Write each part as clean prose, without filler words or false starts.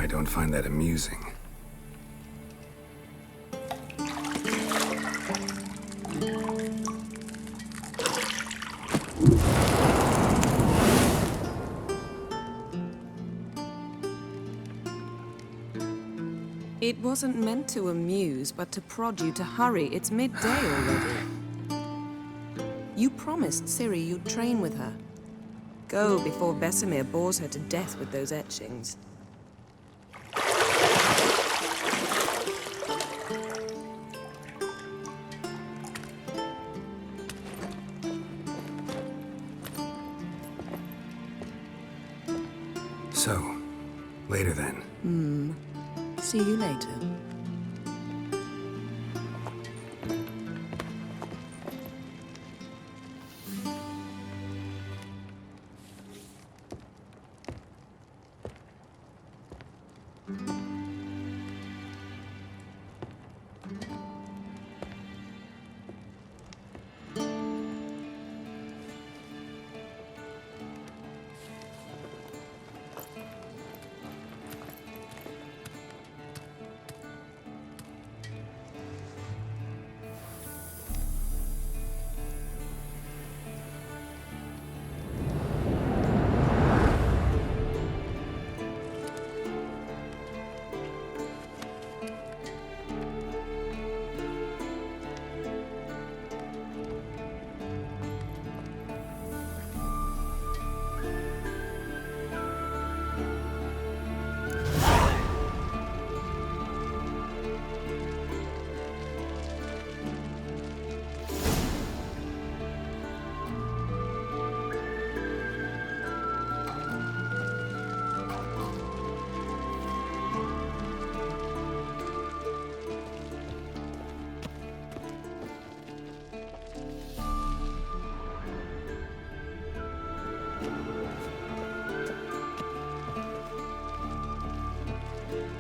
I don't find that amusing. It wasn't meant to amuse, but to prod you to hurry. It's midday already. You promised Ciri you'd train with her. Go before Vesemir bores her to death with those etchings. So, later then. See you later.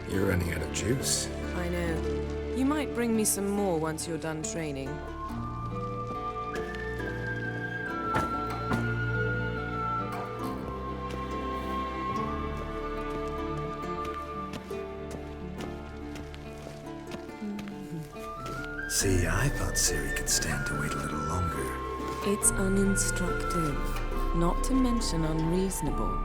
You're running out of juice. I know. You might bring me some more once you're done training. See, I thought Ciri could stand to wait a little longer. It's uninstructive, not to mention unreasonable.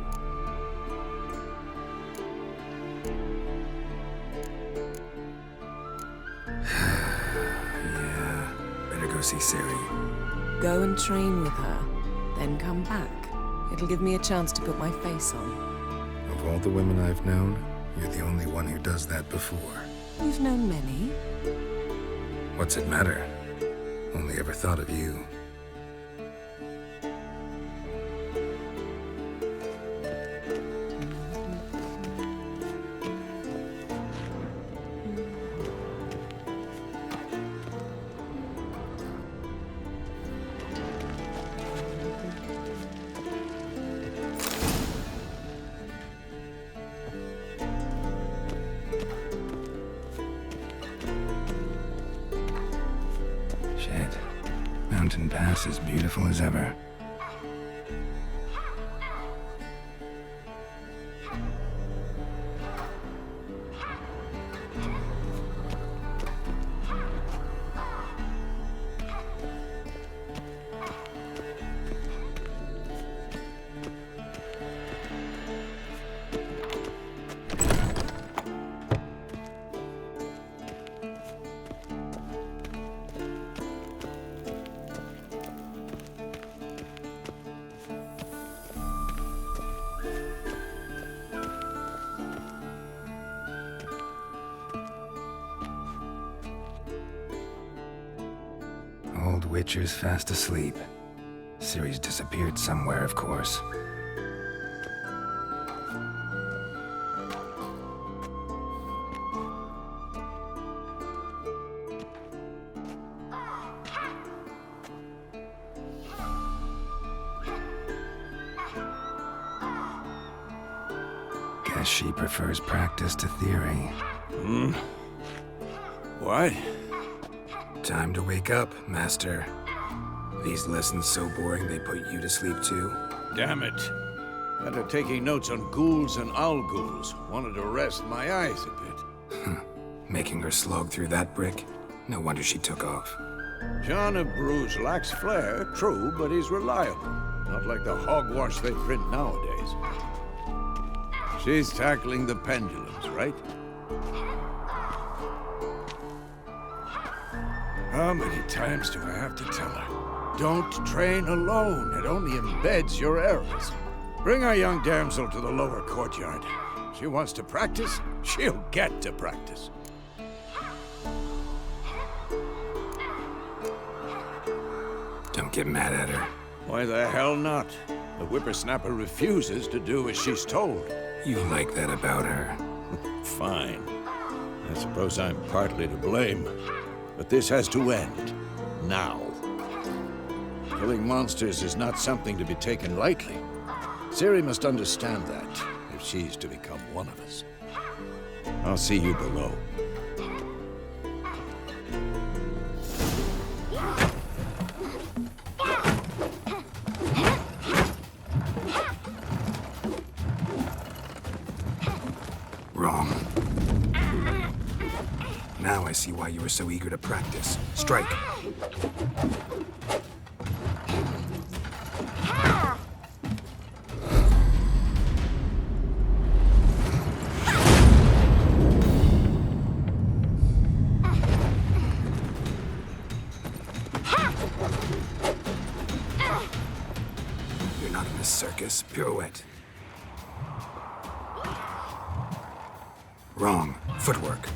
Yeah, better go see Ciri. Go and train with her, then come back. It'll give me a chance to put my face on. Of all the women I've known, you're the only one who does that before. You've known many. What's it matter? Only ever thought of you. Shit. Mountain Pass is beautiful as ever. Old Witcher's fast asleep. Ciri's disappeared somewhere, of course. Guess she prefers practice to theory. What? Time to wake up, Master. These lessons so boring they put you to sleep too? Damn it. After taking notes on ghouls and owl ghouls, wanted to rest my eyes a bit. Making her slog through that brick? No wonder she took off. John of Bruges lacks flair, true, but he's reliable. Not like the hogwash they print nowadays. She's tackling the pendulums, right? How many times do I have to tell her? Don't train alone. It only embeds your errors. Bring our young damsel to the lower courtyard. She wants to practice, she'll get to practice. Don't get mad at her. Why the hell not? The whippersnapper refuses to do as she's told. You like that about her. Fine. I suppose I'm partly to blame. But this has to end. Now. Killing monsters is not something to be taken lightly. Ciri must understand that, if she's to become one of us. I'll see you below. Wrong. Now I see why you were so eager to practice. Strike. You're not in a circus. Pirouette. Wrong. Footwork.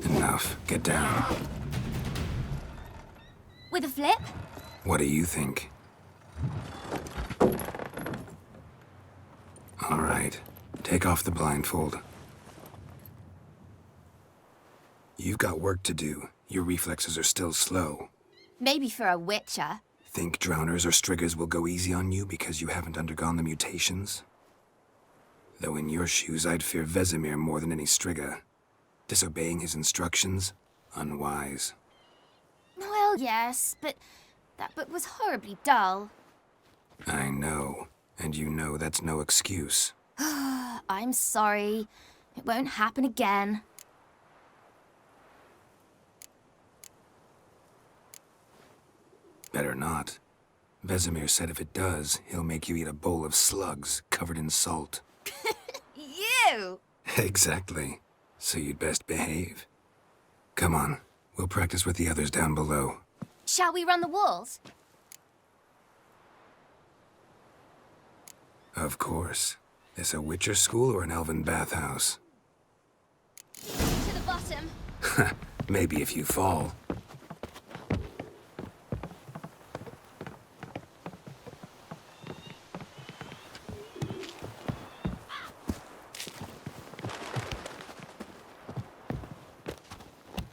Enough. Get down. With a flip? What do you think? All right. Take off the blindfold. You've got work to do. Your reflexes are still slow. Maybe for a witcher. Think drowners or striggers will go easy on you because you haven't undergone the mutations? Though in your shoes, I'd fear Vesemir more than any strigger. Disobeying his instructions? Unwise. Well, yes, but that book was horribly dull. I know. And you know that's no excuse. I'm sorry. It won't happen again. Better not. Vesemir said if it does, he'll make you eat a bowl of slugs covered in salt. You! Exactly. So you'd best behave. Come on. We'll practice with the others down below. Shall we run the walls? Of course. This a Witcher school or an elven bathhouse? To the bottom. Maybe if you fall.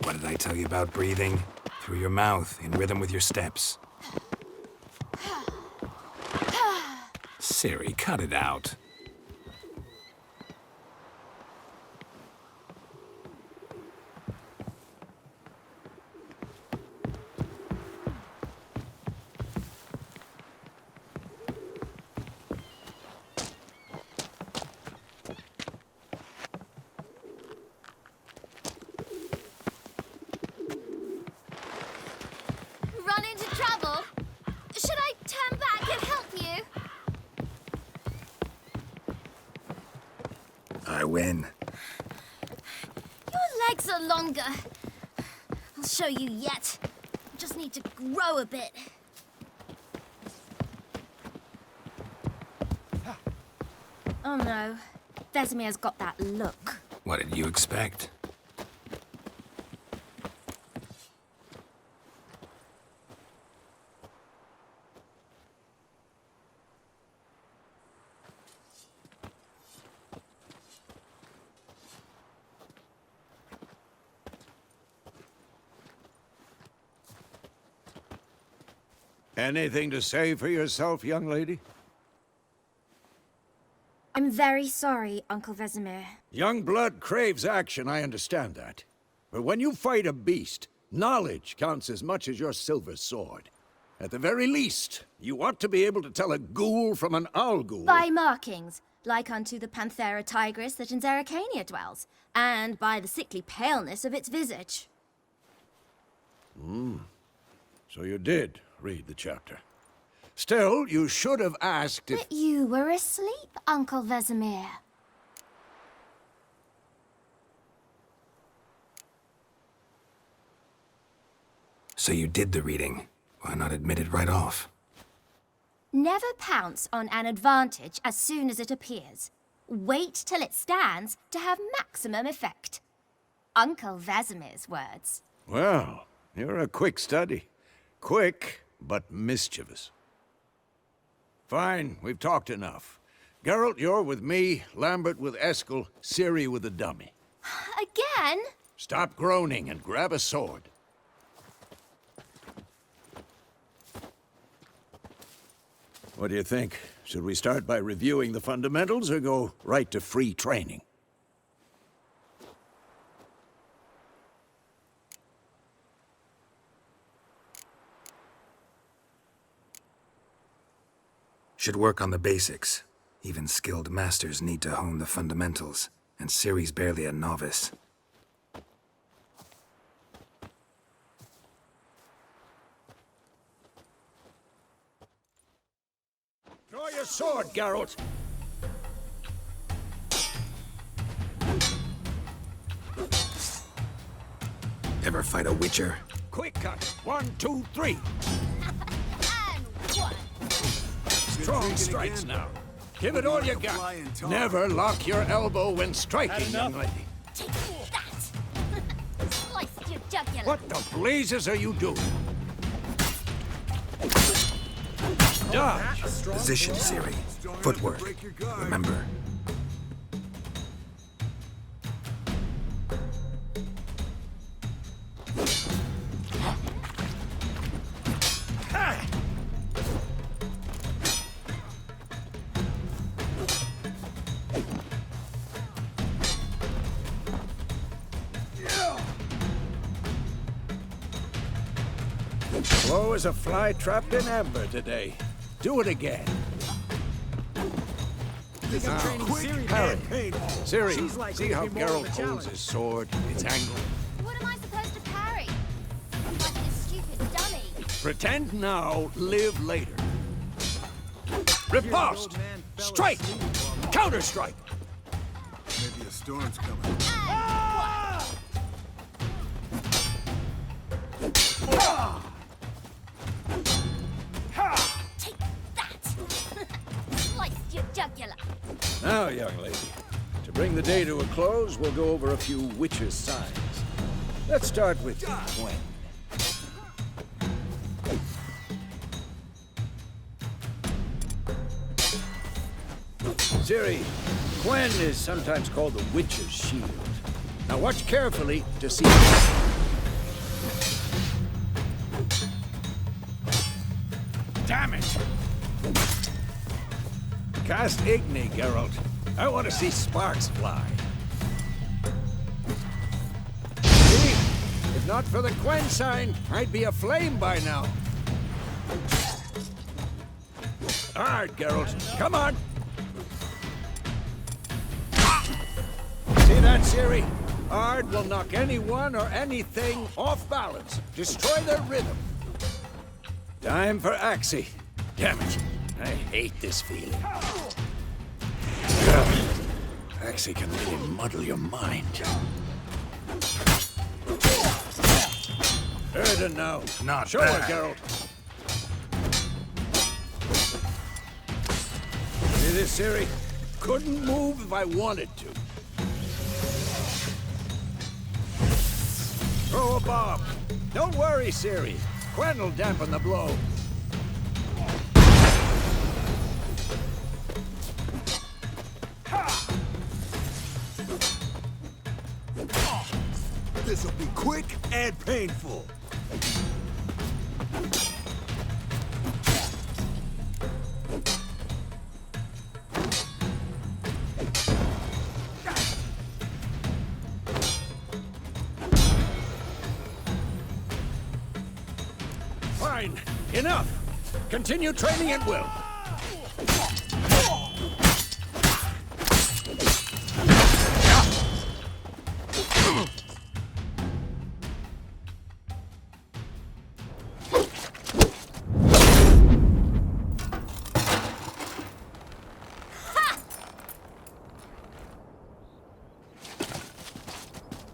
What did I tell you about breathing? Through your mouth, in rhythm with your steps. Ciri, cut it out. Run into trouble? Should I turn back and help you? I win. Your legs are longer. I'll show you yet. Just need to grow a bit. Oh no. Vesemir's got that look. What did you expect? Anything to say for yourself, young lady? I'm very sorry, Uncle Vesemir. Young blood craves action, I understand that. But when you fight a beast, knowledge counts as much as your silver sword. At the very least, you ought to be able to tell a ghoul from an owl ghoul. By markings, like unto the Panthera tigris that in Zerrikania dwells, and by the sickly paleness of its visage. So you did read the chapter. Still, you should have asked if... But you were asleep, Uncle Vesemir. So you did the reading. Why not admit it right off? Never pounce on an advantage as soon as it appears. Wait till it stands to have maximum effect. Uncle Vesemir's words. Well, you're a quick study. Quick, but mischievous. Fine, we've talked enough. Geralt, you're with me, Lambert with Eskel, Ciri with the dummy. Again? Stop groaning and grab a sword. What do you think? Should we start by reviewing the fundamentals or go right to free training? Should work on the basics. Even skilled masters need to hone the fundamentals, and Ciri's barely a novice. Draw your sword, Geralt! Ever fight a witcher? Quick cut! 1, 2, 3! And one. Strong strikes now. Give it all you got. Never lock your elbow when striking, young lady. Take that! Sliced your jugular. What the blazes are you doing? Dodge! Position, Ciri. Footwork. Remember. Slow as a fly trapped in amber today. Do it again. Quick Parry. and painful. Ciri, She's like see how maybe more of Geralt a holds challenge. his sword, its angle? What am I supposed to parry? Like this stupid dummy. Pretend now, live later. Riposte! Strike! Counter-strike! Maybe a storm's coming. Take that! Sliced your jugular. Now, young lady, to bring the day to a close, we'll go over a few witches' signs. Let's start with Gwen. Ciri, Gwen is sometimes called the Witch's Shield. Now watch carefully to see... Damn it! Cast Igni, Geralt. I want to see sparks fly. See? If not for the Gwen sign, I'd be aflame by now. All right, Geralt. Come on! See that, Ciri? Ard will knock anyone or anything off balance. Destroy their rhythm. Time for Axie. Damn it. I hate this feeling. Axie can really muddle your mind. Erden now. Not Show bad. her, Geralt. See this, Ciri? Couldn't move if I wanted to. Throw a bomb. Don't worry, Ciri. Gwen will dampen the blow. This'll be quick and painful. Fine. Enough. Continue training at will.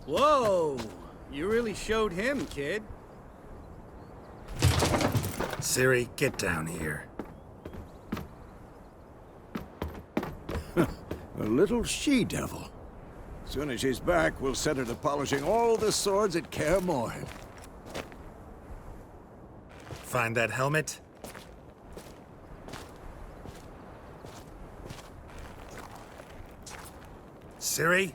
Whoa! You really showed him, kid. Ciri, get down here. A little she-devil. Soon as she's back, we'll set her to polishing all the swords at Kaer Morhen. Find that helmet? Ciri?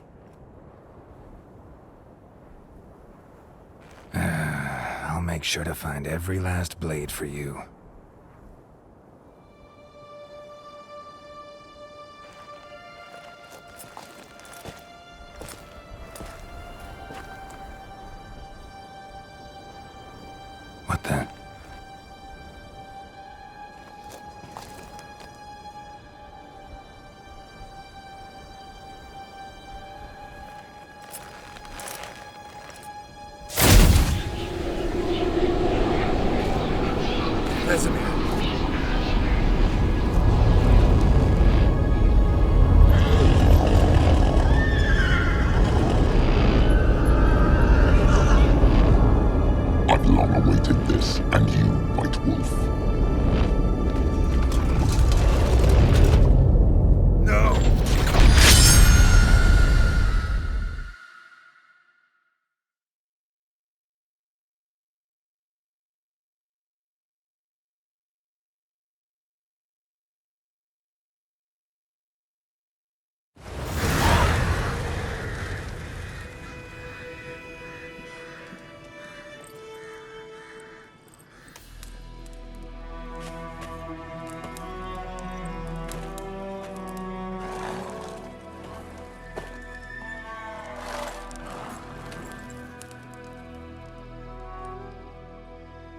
I'll make sure to find every last blade for you. What the? Vesemir. I've long awaited this, and you, White Wolf. No!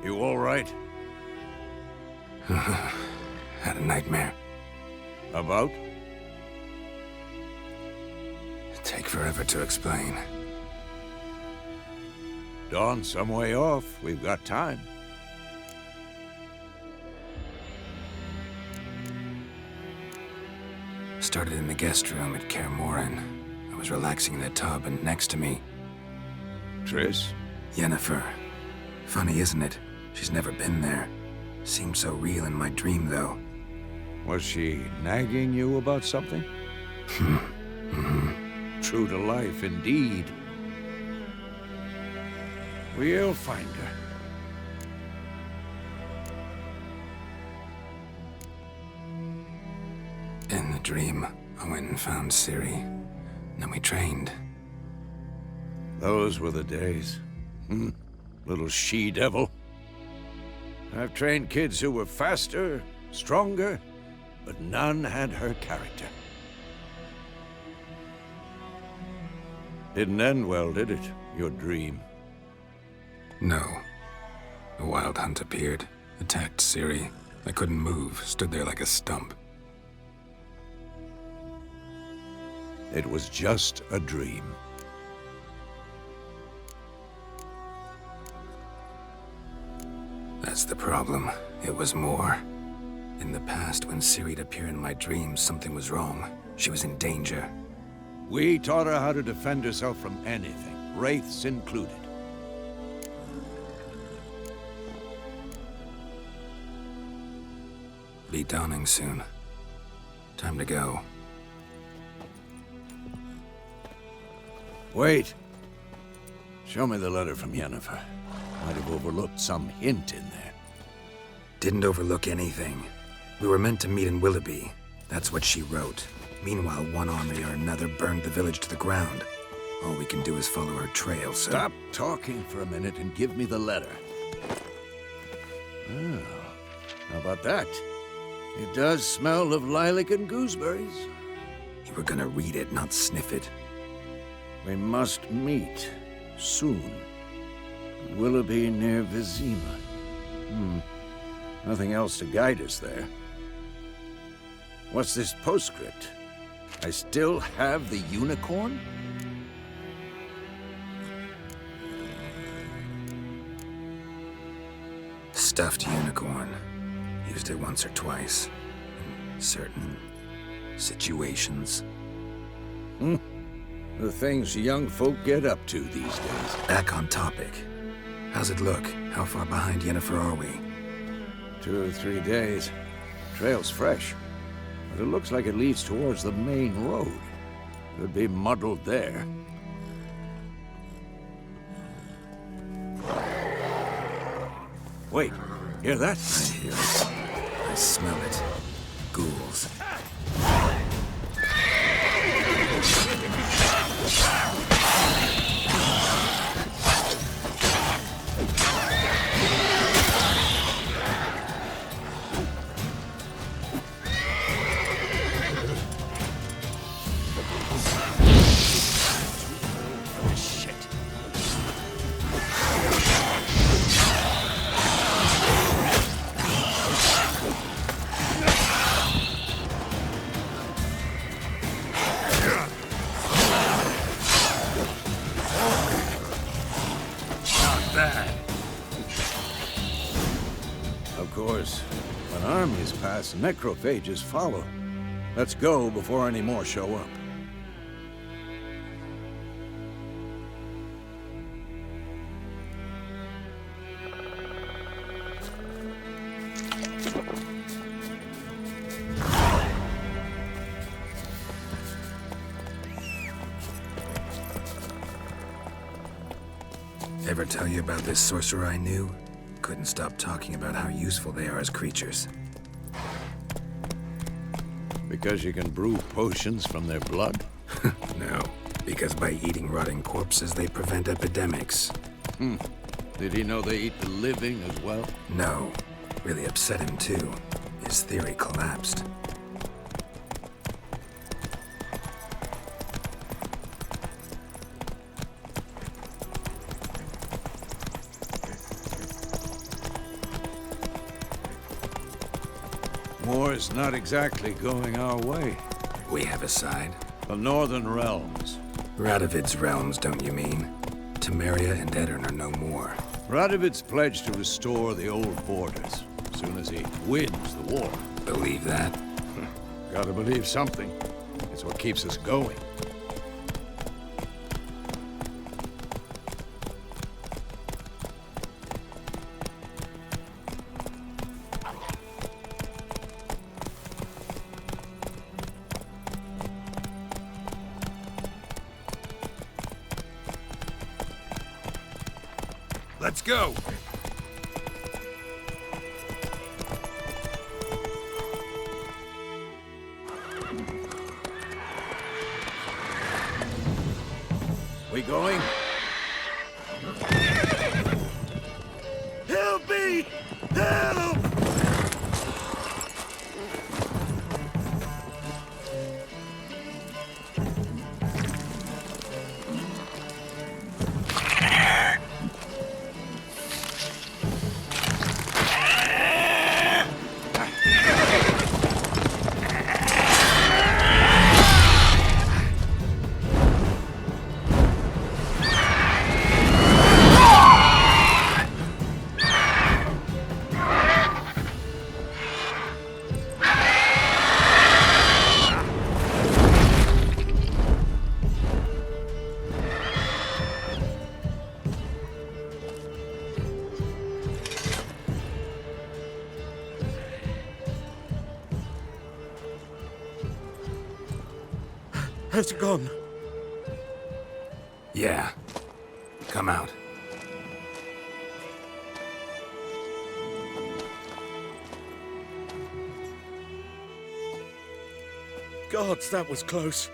You all right? Had a nightmare. About? Take forever to explain. Dawn's some way off. We've got time. Started in the guest room at Kaer Morhen. I was relaxing in the tub, and next to me, Triss? Yennefer. Funny, isn't it? She's never been there. Seemed so real in my dream, though. Was she nagging you about something? True to life, indeed. We'll find her. In the dream, I went and found Ciri. Then we trained. Those were the days. Little she-devil. I've trained kids who were faster, stronger, but none had her character. Didn't end well, did it? Your dream? No. A wild hunt appeared, attacked Ciri. I couldn't move, stood there like a stump. It was just a dream. That's the problem. It was more. In the past, when Ciri'd appear in my dreams, something was wrong. She was in danger. We taught her how to defend herself from anything, wraiths included. Be dawning soon. Time to go. Wait. Show me the letter from Yennefer. Might have overlooked some hint in there. Didn't overlook anything. We were meant to meet in Willoughby. That's what she wrote. Meanwhile, one army or another burned the village to the ground. All we can do is follow her trail, so... Stop talking for a minute and give me the letter. Oh, how about that? It does smell of lilac and gooseberries. You were gonna read it, not sniff it. We must meet soon. Willoughby near Vizima. Nothing else to guide us there. What's this postscript? I still have the unicorn? Stuffed unicorn. Used it once or twice. In certain situations. The things young folk get up to these days. Back on topic. How's it look? How far behind Yennefer are we? 2 or 3 days. Trail's fresh. But it looks like it leads towards the main road. Could be muddled there. Wait, hear that? I hear it. I smell it. Ghouls. Of course, when armies pass, necrophages follow. Let's go before any more show up. Ever tell you about this sorcerer I knew? Couldn't stop talking about how useful they are as creatures. Because you can brew potions from their blood? No, because by eating rotting corpses, they prevent epidemics. Did he know they eat the living as well? No, really upset him too. His theory collapsed. War's not exactly going our way. We have a side. The Northern Realms. Radovid's realms, don't you mean? Temeria and Edirn are no more. Radovid's pledged to restore the old borders as soon as he wins the war. Believe that? Gotta believe something. It's what keeps us going. Let's go! We going? Help me! Help! Has it gone? Yeah. Come out. Gods, that was close.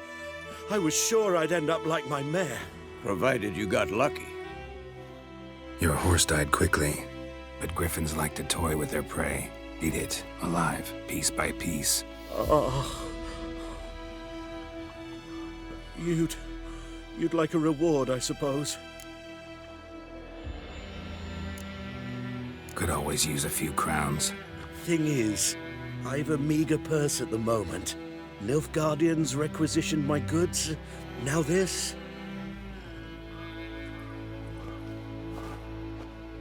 I was sure I'd end up like my mare. Provided you got lucky. Your horse died quickly, but griffins like to toy with their prey. Eat it, alive, piece by piece. Oh. You'd like a reward, I suppose. Could always use a few crowns. Thing is, I've a meager purse at the moment. Nilfgaardians requisitioned my goods. Now this?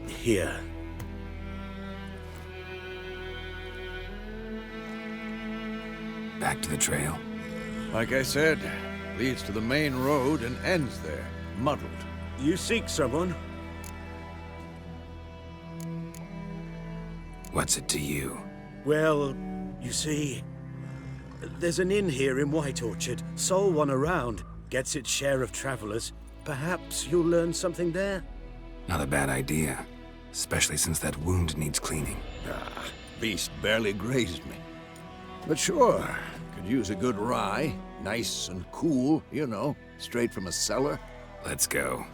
Here. Back to the trail. Like I said, leads to the main road and ends there, muddled. You seek someone? What's it to you? Well, you see, there's an inn here in White Orchard. Sole one around. Gets its share of travelers. Perhaps you'll learn something there? Not a bad idea. Especially since that wound needs cleaning. Beast barely grazed me. But sure, could use a good rye. Nice and cool, you know, straight from a cellar. Let's go.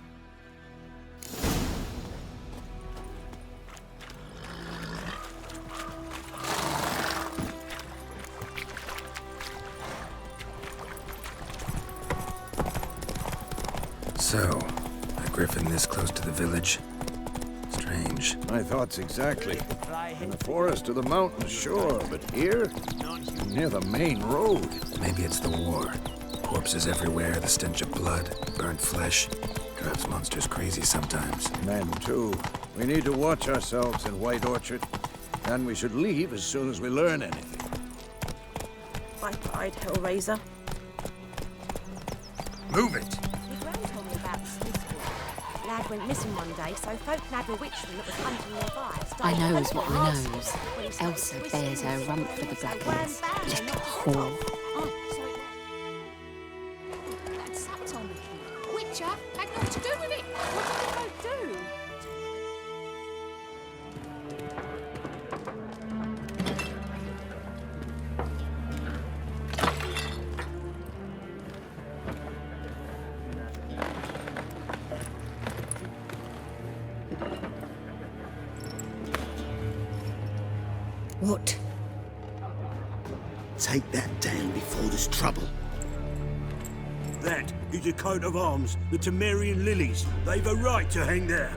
So, a griffin this close to the village? Strange. My thoughts exactly. In the forest or the mountains, sure, but here? Near the main road. Maybe it's the war. Corpses everywhere, the stench of blood, burnt flesh. Drives monsters crazy sometimes. Men, too. We need to watch ourselves in White Orchard. And we should leave as soon as we learn anything. Bye-bye, Hellraiser. Move it! Your gran told me about the Smith's Wood. Lad went missing one day, so folk nabbed a witchman that was hunting nearby. I knows what I knows. Elsa bears her rump for the Blackens. Little whore. That sat on me. Witcher had nothing to do with it. What did they both do? What? Take that down before there's trouble. That is a coat of arms, the Temerian lilies. They've a right to hang there.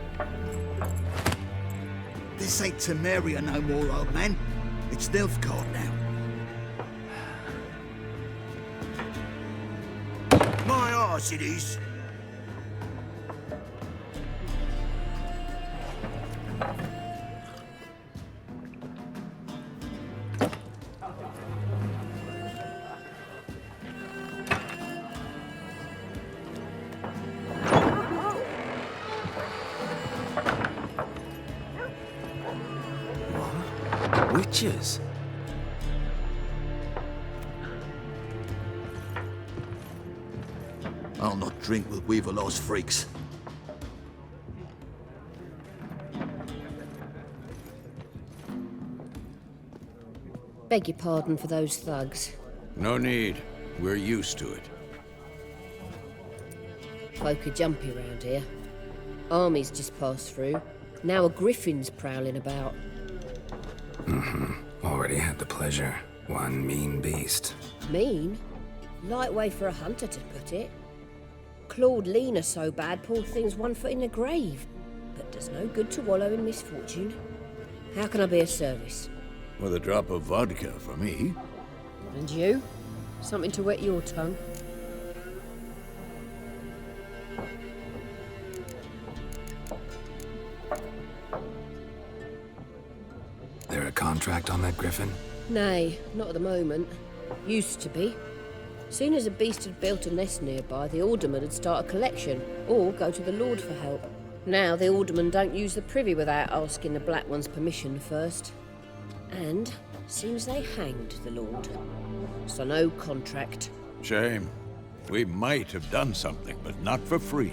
This ain't Temeria no more, old man. It's Nilfgaard now. My arse it is. Witches? I'll not drink with Weaverlaw's freaks. Beg your pardon for those thugs. No need. We're used to it. Folk are jumpy round here. Armies just passed through. Now a griffin's prowling about. Already had the pleasure. One mean beast. Mean? Light way for a hunter to put it. Clawed Lena so bad, poor thing's 1 foot in the grave. But does no good to wallow in misfortune. How can I be of service? With a drop of vodka for me. And you? Something to wet your tongue? There a contract on that griffin? Nay, not at the moment. Used to be. Soon as a beast had built a nest nearby, the alderman would start a collection, or go to the Lord for help. Now the alderman don't use the privy without asking the Black One's permission first. And seems they hanged the Lord. So no contract. Shame. We might have done something, but not for free.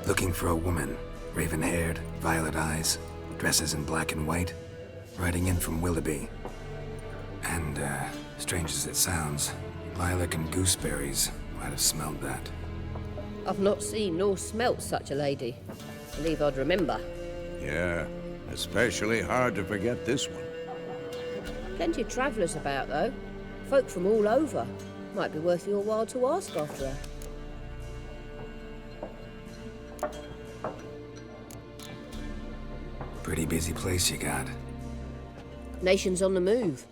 Looking for a woman. Raven-haired, violet eyes, dresses in black and white. Riding in from Willoughby. And, strange as it sounds, lilac and gooseberries might have smelled that. I've not seen nor smelt such a lady. Believe I'd remember. Yeah, especially hard to forget this one. Plenty of travellers about, though. Folk from all over. Might be worth your while to ask after her. Pretty busy place you got. Nations on the move.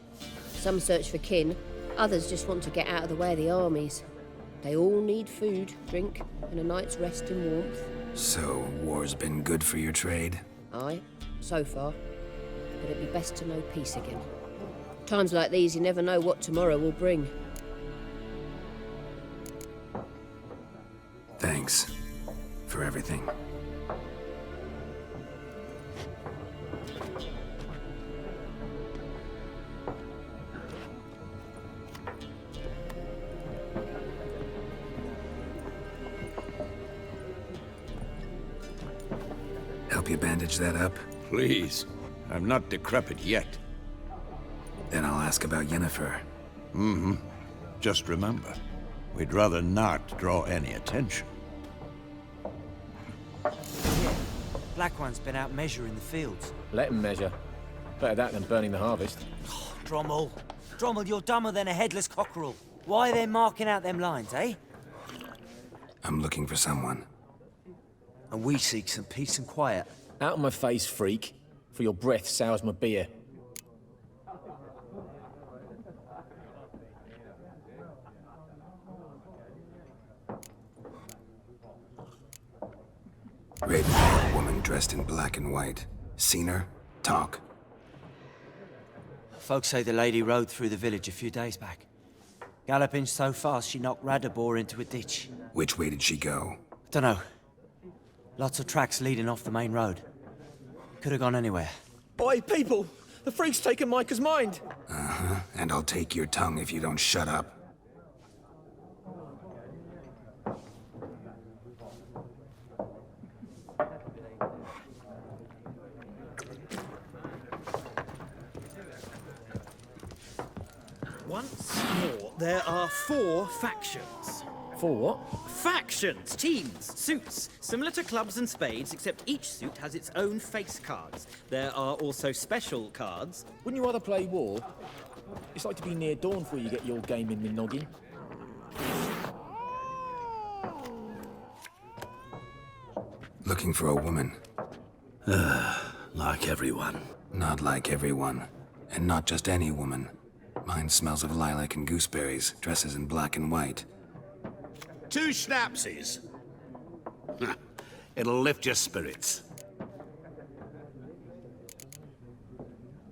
Some search for kin, others just want to get out of the way of the armies. They all need food, drink, and a night's rest in warmth. So, war's been good for your trade? Aye, so far. But it'd be best to know peace again. Times like these, you never know what tomorrow will bring. Thanks for everything. Help you bandage that up? Please. I'm not decrepit yet. Then I'll ask about Yennefer. Mm-hmm. Just remember, we'd rather not draw any attention. Black One's been out measuring the fields. Let him measure. Better that than burning the harvest. Oh, Drommel. Drommel, you're dumber than a headless cockerel. Why are they marking out them lines, eh? I'm looking for someone. And we seek some peace and quiet. Out of my face, freak. For your breath sours my beer. Raven-haired woman dressed in black and white. Seen her? Talk. Folks say the lady rode through the village a few days back. Galloping so fast she knocked Radabor into a ditch. Which way did she go? Dunno. Lots of tracks leading off the main road. Could have gone anywhere. Boy, people! The freak's taken Micah's mind! Uh-huh. And I'll take your tongue if you don't shut up. Once more, there are 4 factions. 4 what? Factions, teams, suits, similar to clubs and spades, except each suit has its own face cards. There are also special cards. Wouldn't you rather play war? It's like to be near dawn before you get your game in the noggin. Looking for a woman. Like everyone. Not like everyone. And not just any woman. Mine smells of lilac and gooseberries, dresses in black and white. 2 schnapsies. It'll lift your spirits.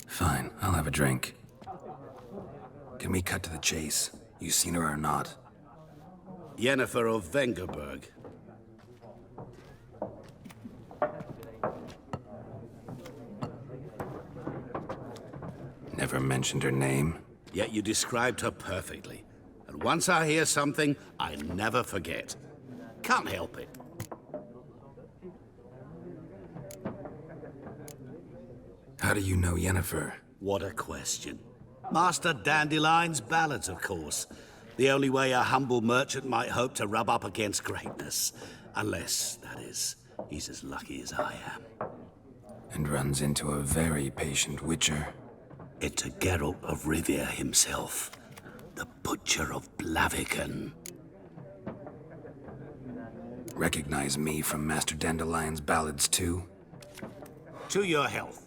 Fine, I'll have a drink. Can we cut to the chase? You seen her or not? Yennefer of Vengerberg. Never mentioned her name? Yet you described her perfectly. And once I hear something, I never forget. Can't help it. How do you know Yennefer? What a question. Master Dandelion's ballads, of course. The only way a humble merchant might hope to rub up against greatness. Unless, that is, he's as lucky as I am. And runs into a very patient witcher. Into Geralt of Rivia himself. The Butcher of Blaviken. Recognize me from Master Dandelion's ballads, too? To your health.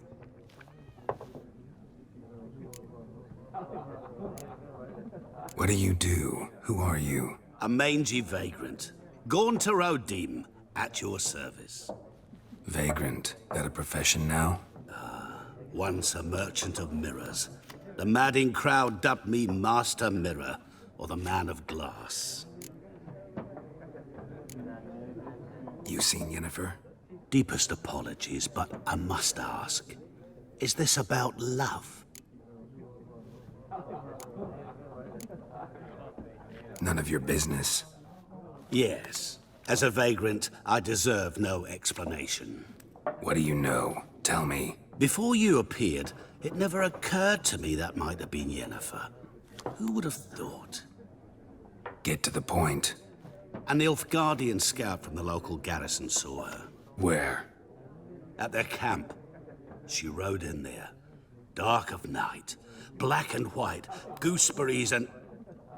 What do you do? Who are you? A mangy vagrant. Gone to Rodim, at your service. Vagrant? That a profession now? Once a merchant of mirrors. The madding crowd dubbed me Master Mirror, or the Man of Glass. You seen Yennefer? Deepest apologies, but I must ask. Is this about love? None of your business. Yes. As a vagrant, I deserve no explanation. What do you know? Tell me. Before you appeared, it never occurred to me that might have been Yennefer. Who would have thought? Get to the point. An Nilfgaardian scout from the local garrison saw her. Where? At their camp. She rode in there. Dark of night. Black and white. Gooseberries and...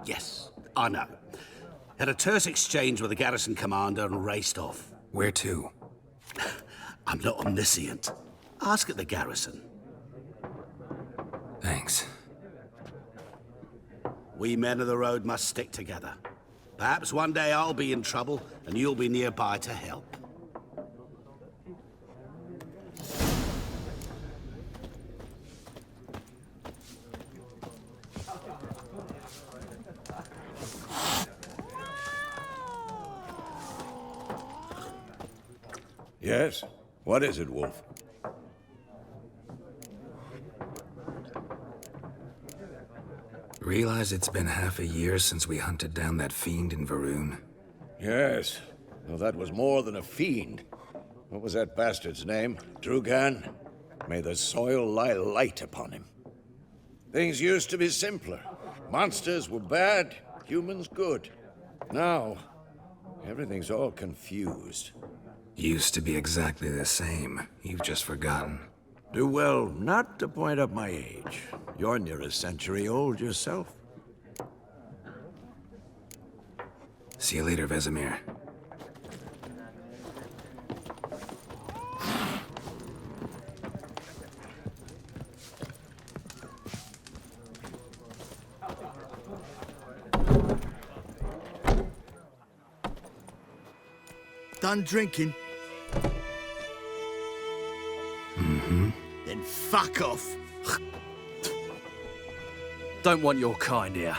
Yes, I know. Had a terse exchange with the garrison commander and raced off. Where to? I'm not omniscient. Ask at the garrison. Thanks. We men of the road must stick together. Perhaps one day I'll be in trouble, and you'll be nearby to help. Yes? What is it, Wolf? Realize it's been half a year since we hunted down that fiend in Varun? Yes. Well, that was more than a fiend. What was that bastard's name? Drugan? May the soil lie light upon him. Things used to be simpler. Monsters were bad, humans good. Now, everything's all confused. Used to be exactly the same. You've just forgotten. Do well not to point up my age. You're near a century old yourself. See you later, Vesemir. Done drinking? Mm-hmm. Then fuck off. Don't want your kind here.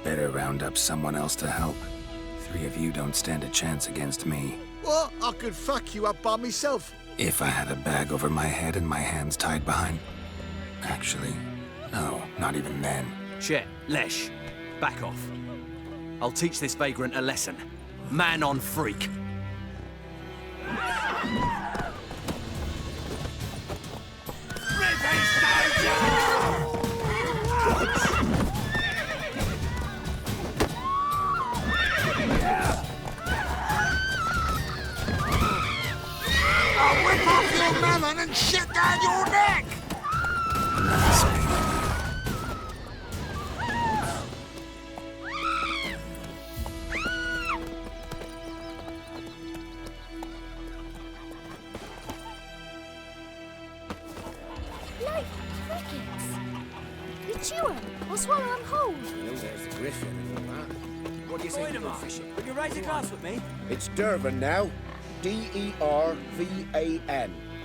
Better round up someone else to help. 3 of you don't stand a chance against me. What? I could fuck you up by myself. If I had a bag over my head and my hands tied behind... Actually, no, not even then. Shit, Lesh, back off. I'll teach this vagrant a lesson. Man on freak. I'll whip off your melon and shit down your neck! Like crickets. You chew 'em or swallow 'em whole. There's the griffin and all that. What do you say to go fishing? Will you raise a glass with me? It's Dervan now. D-E-R-V-A-N.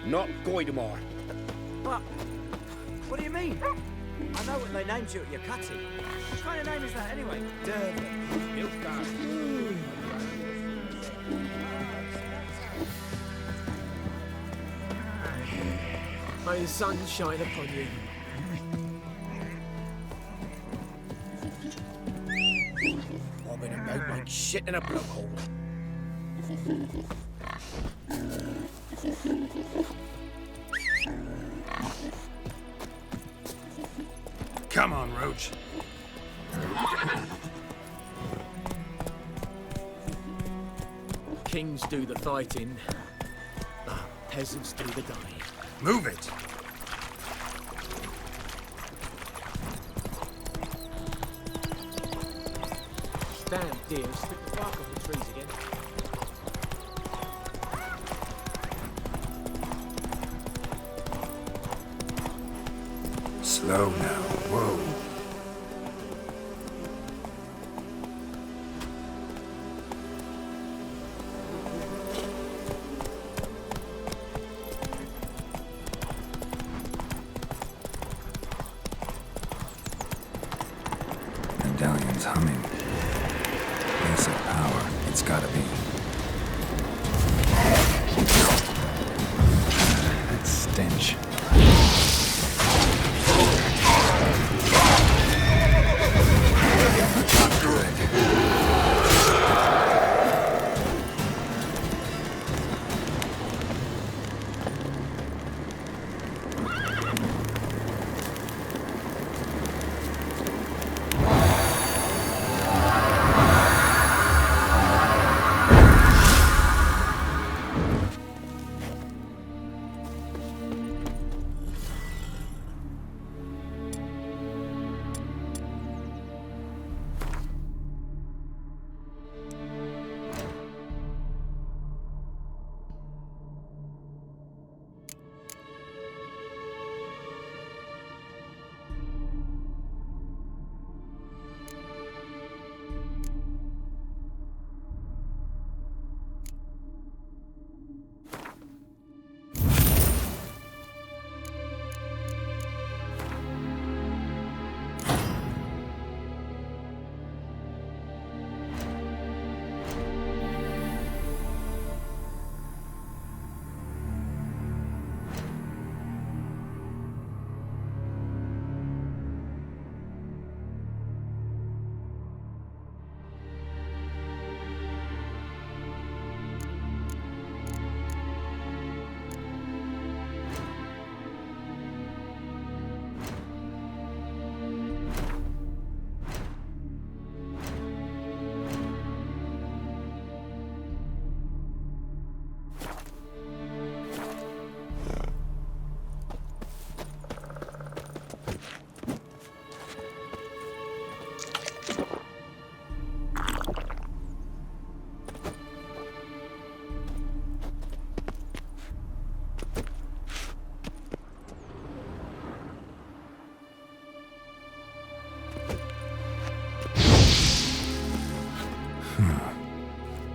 Not Goidamar. But, what do you mean? I know what they named you at your cutting. What kind of name is that anyway? Dervan. Nilfgaard. May the sun shine upon you. Bobbing about like shit in a blowhole. Come on, Roach. Kings do the fighting, peasants do the dying. Move it! Damn deer, strip the bark off the trees again. Slow now, whoa. Medallion's humming. Basic power, it's gotta be. That stench. Not good.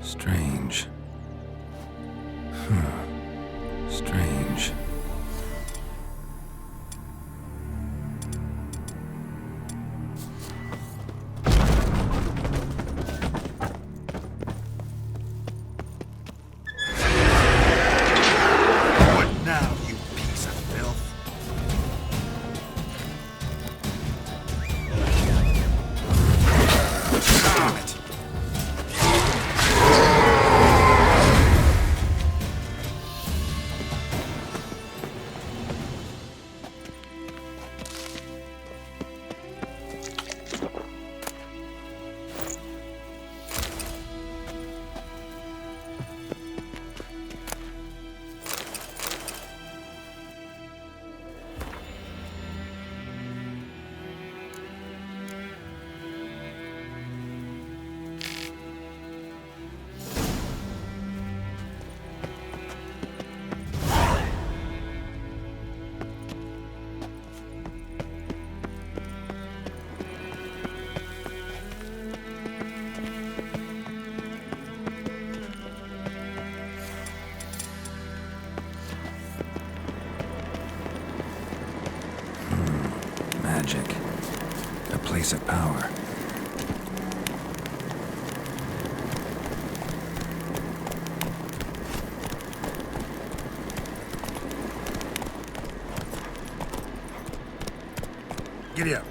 Strange. Strange. Magic. A place of power. Giddy up.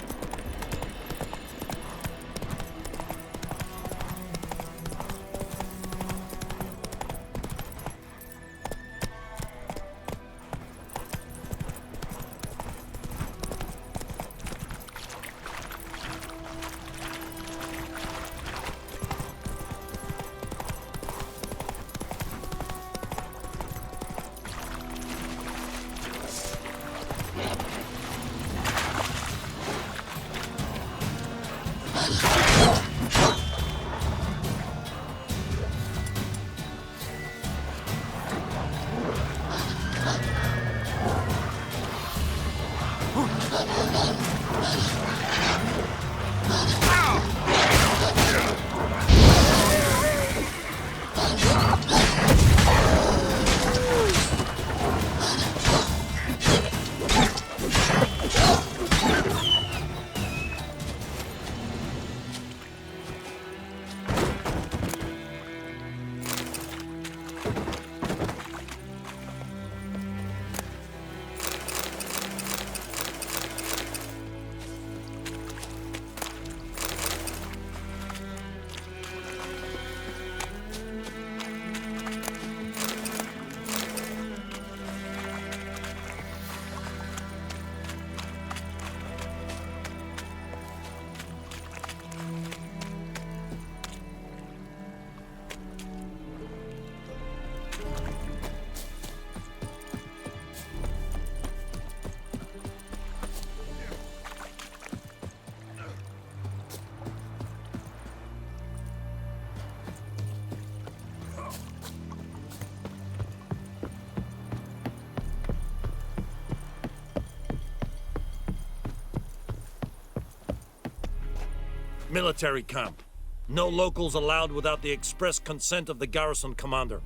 Military camp. No locals allowed without the express consent of the garrison commander.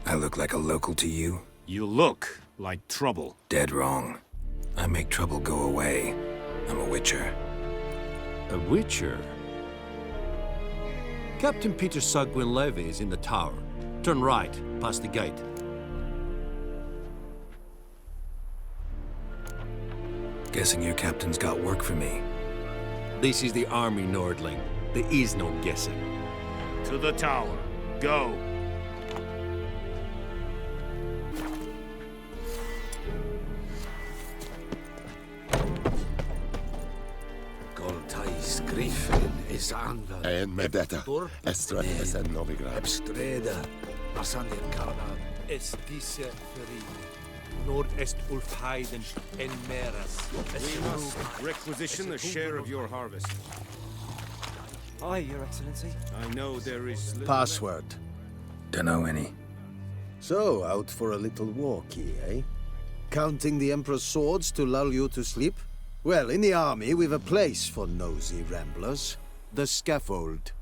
I look like a local to you? You look like trouble. Dead wrong. I make trouble go away. I'm a witcher. A witcher? Captain Peter Sugwin Levy is in the tower. Turn right, past the gate. Guessing your captain's got work for me. This is the army, Nordling. There is no guessing. To the tower. Go. Goltais Griffin is anvel. En med detta, Estrat SN Novigrad. Ebstreda, Asandin Kanan. Es disse Ferine. Nordest Ulfheiden en Meras. We must requisition a share of your harvest. Aye, Your Excellency. I know there is little Password. Dunno any. So, out for a little walkie, eh? Counting the Emperor's swords to lull you to sleep? Well, in the army, we've a place for nosy ramblers. The scaffold.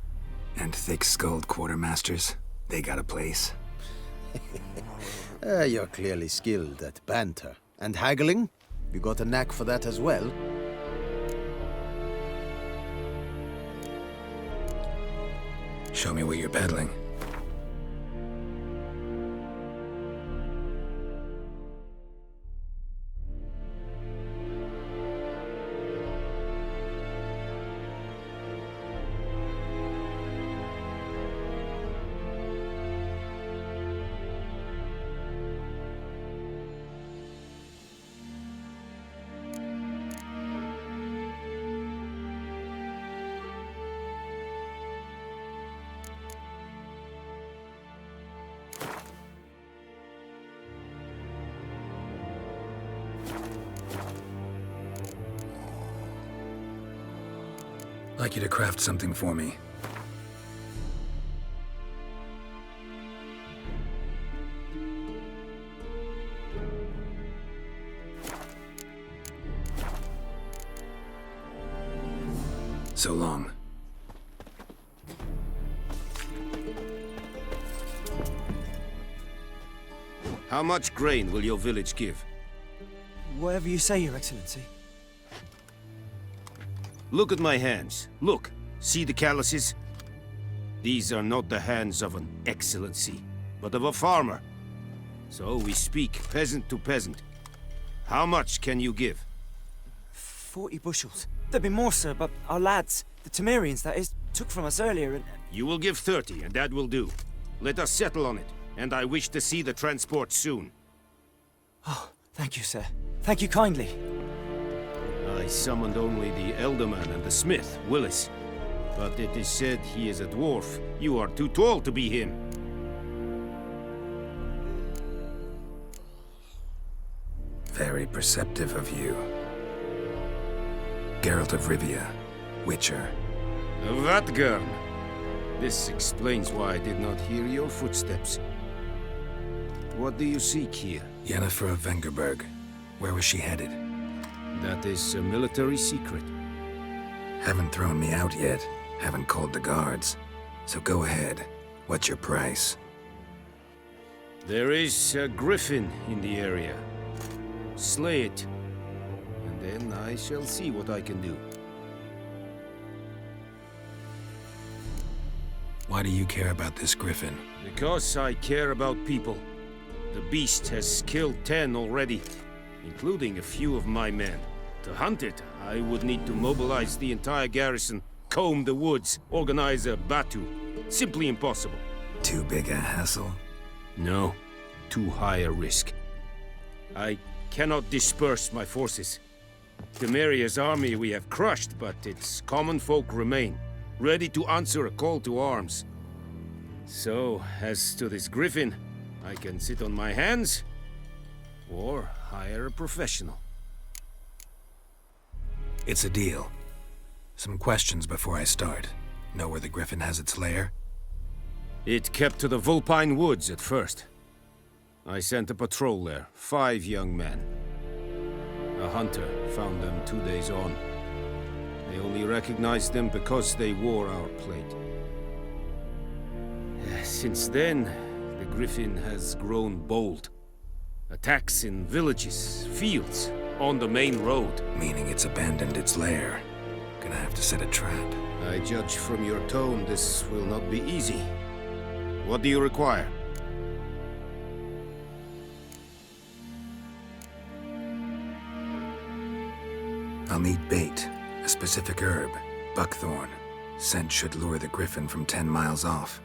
And thick-skulled quartermasters, they got a place. You're clearly skilled at banter. And haggling? You got a knack for that as well? Show me what you're peddling. I'd like you to craft something for me. So long. How much grain will your village give? Whatever you say, Your Excellency. Look at my hands. Look. See the calluses? These are not the hands of an excellency, but of a farmer. So we speak peasant to peasant. How much can you give? 40 bushels. There'd be more, sir, but our lads, the Temerians, that is, took from us earlier and... You will give 30, and that will do. Let us settle on it, and I wish to see the transport soon. Oh, thank you, sir. Thank you kindly. I summoned only the Elderman and the smith, Willis. But it is said he is a dwarf. You are too tall to be him. Very perceptive of you. Geralt of Rivia, Witcher. Vatgern! This explains why I did not hear your footsteps. What do you seek here? Yennefer of Vengerberg. Where was she headed? That is a military secret. Haven't thrown me out yet. Haven't called the guards. So go ahead. What's your price? There is a griffin in the area. Slay it. And then I shall see what I can do. Why do you care about this griffin? Because I care about people. The beast has killed 10 already, including a few of my men. To hunt it, I would need to mobilize the entire garrison, comb the woods, organize a batu. Simply impossible. Too big a hassle? No, too high a risk. I cannot disperse my forces. Temeria's army we have crushed, but its common folk remain, ready to answer a call to arms. So, as to this griffin, I can sit on my hands, or hire a professional. It's a deal. Some questions before I start. Know where the griffin has its lair? It kept to the Vulpine Woods at first. I sent a patrol there, 5 young men. A hunter found them 2 days on. They only recognized them because they wore our plate. Since then, the griffin has grown bold. Attacks in villages, fields, on the main road. Meaning it's abandoned its lair. Gonna have to set a trap. I judge from your tone this will not be easy. What do you require? I'll need bait, a specific herb, buckthorn. Scent should lure the griffin from 10 miles off.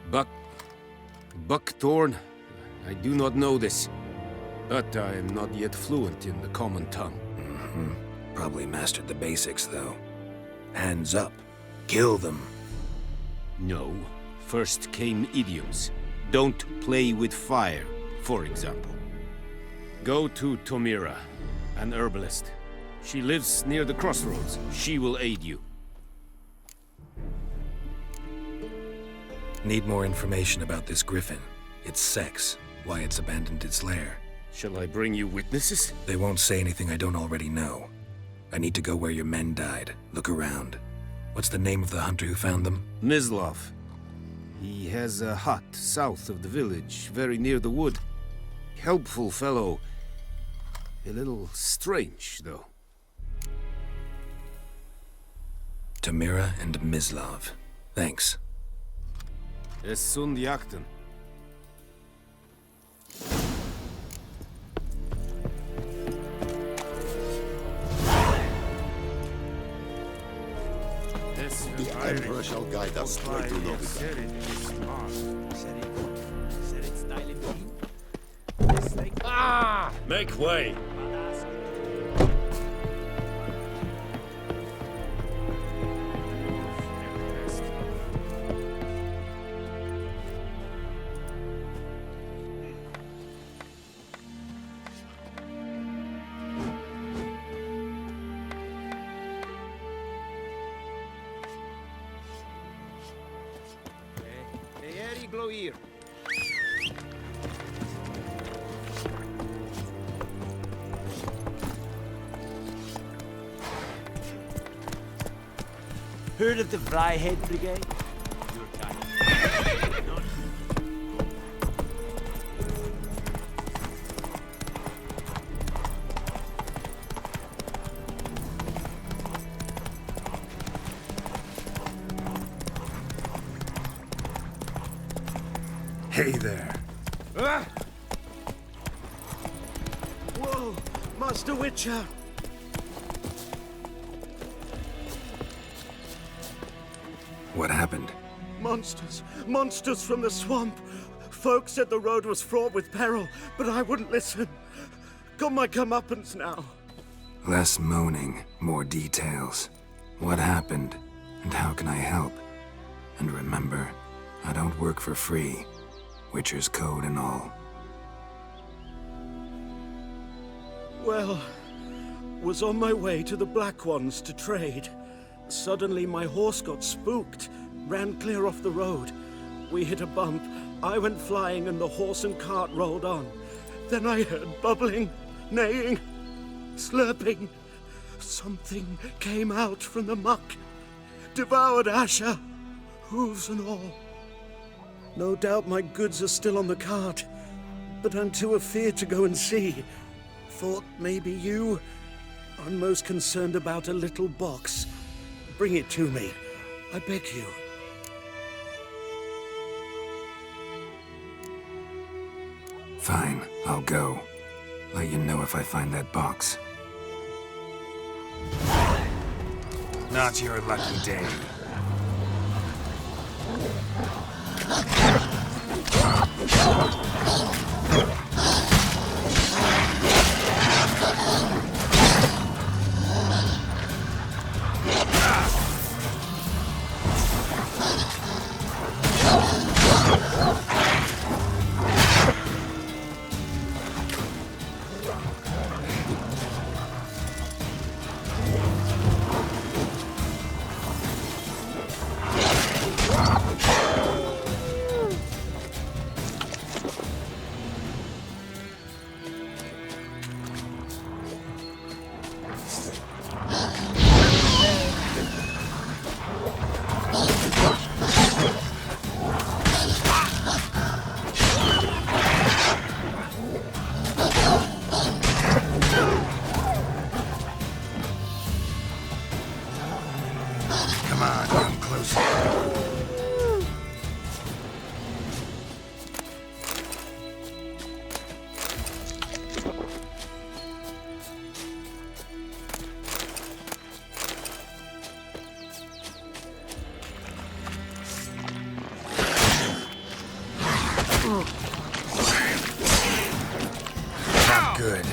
Buckthorn? I do not know this. But I am not yet fluent in the common tongue. Probably mastered the basics, though. Hands up. Kill them. No. First came idioms. Don't play with fire, for example. Go to Tomira, an herbalist. She lives near the crossroads. She will aid you. Need more information about this griffin. Its sex, why it's abandoned its lair. Shall I bring you witnesses? They won't say anything I don't already know. I need to go where your men died. Look around. What's the name of the hunter who found them? Mislov. He has a hut south of the village, very near the wood. Helpful fellow. A little strange, though. Tamira and Mislav. Thanks. Es sun jakten. The Emperor shall guide us straight to Nilfgaard. Ah! Make way! Heard of the Vryhead Brigade? Hey there. Whoa, Master Witcher! What happened? Monsters! Monsters from the swamp! Folk said the road was fraught with peril, but I wouldn't listen. Got my comeuppance now. Less moaning, more details. What happened, and how can I help? And remember, I don't work for free. Witcher's code and all. Well, was on my way to the Black Ones to trade. Suddenly my horse got spooked, ran clear off the road. We hit a bump, I went flying and the horse and cart rolled on. Then I heard bubbling, neighing, slurping. Something came out from the muck, devoured Asher, hooves and all. No doubt my goods are still on the cart, but I'm too afeard to go and see. Thought maybe you. I'm most concerned about a little box. Bring it to me, I beg you. Fine, I'll go. Let you know if I find that box. Not your lucky day. Come on, come closer. Not good.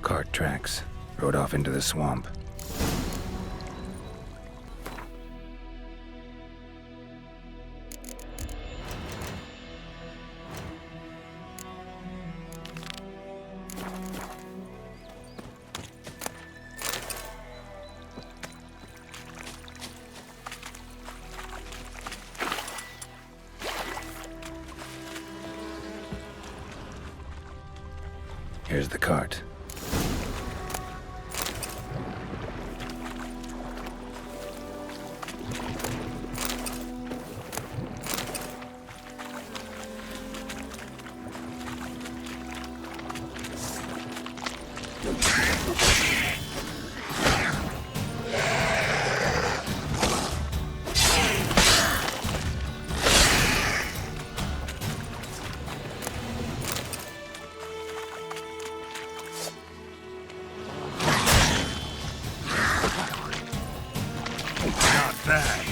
Cart tracks. Rode off into the swamp. Here's the cart. Not bad.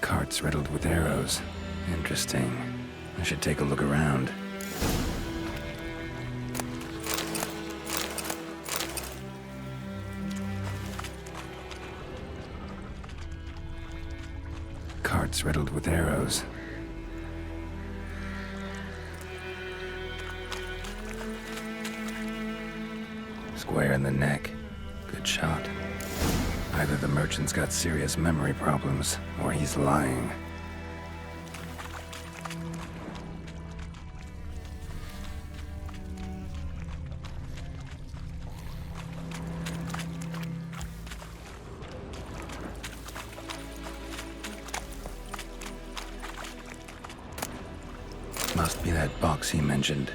Carts riddled with arrows. Interesting. I should take a look around. Carts riddled with arrows. Square in the neck. Good shot. Either the merchant's got serious memory problems, or he's lying. Must be that box he mentioned.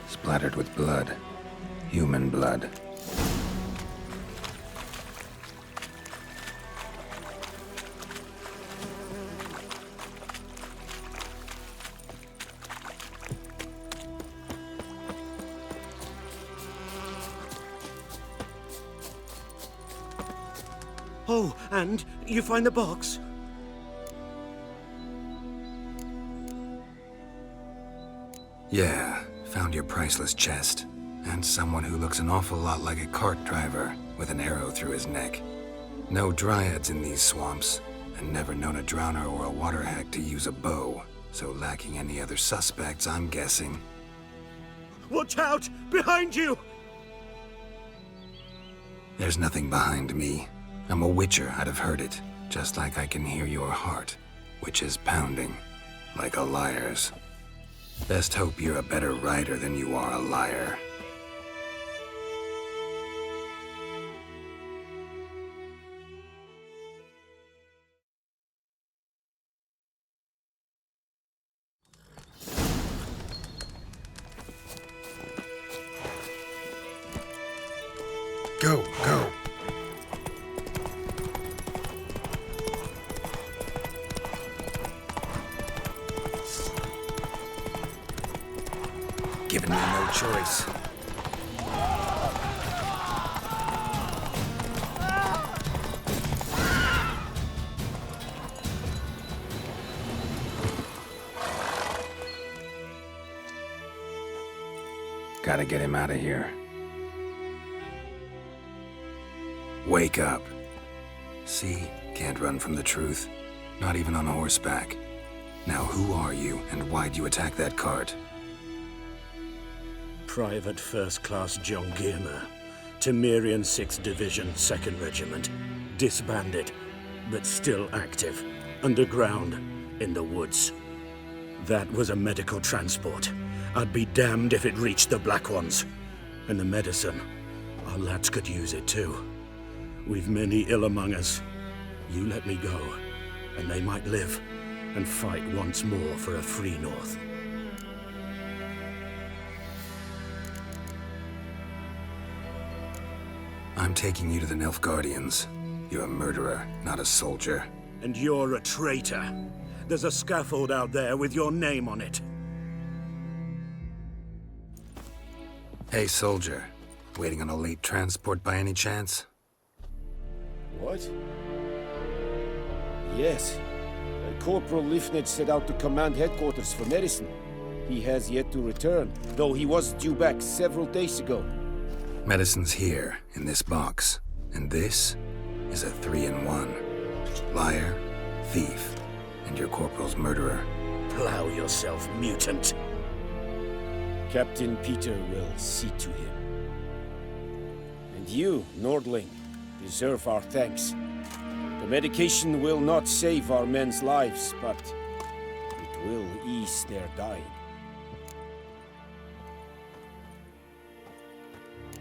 Splattered with blood. Human blood. Oh, and you find the box? Yeah, found your priceless chest. And someone who looks an awful lot like a cart driver, with an arrow through his neck. No dryads in these swamps, and never known a drowner or a water hack to use a bow. So lacking any other suspects, I'm guessing. Watch out! Behind you! There's nothing behind me. I'm a witcher, I'd have heard it. Just like I can hear your heart, which is pounding, like a liar's. Best hope you're a better rider than you are a liar. Go, go. choice. Gotta get him out of here. Wake up. See? Can't run from the truth. Not even on horseback. Now who are you, and why'd you attack that cart? Private First Class John Giermer, Temerian 6th Division, 2nd Regiment. Disbanded, but still active. Underground, in the woods. That was a medical transport. I'd be damned if it reached the Black Ones. And the medicine, our lads could use it too. We've many ill among us. You let me go, and they might live, and fight once more for a free North. I'm taking you to the Nilfgaardians. You're a murderer, not a soldier. And you're a traitor. There's a scaffold out there with your name on it. Hey, soldier. Waiting on a late transport by any chance? What? Yes. Corporal Lifnitz set out to command headquarters for medicine. He has yet to return, though he was due back several days ago. Medicine's here, in this box. And this is a 3-in-1. Liar, thief, and your corporal's murderer. Plow yourself, mutant. Captain Peter will see to him. And you, Nordling, deserve our thanks. The medication will not save our men's lives, but it will ease their dying.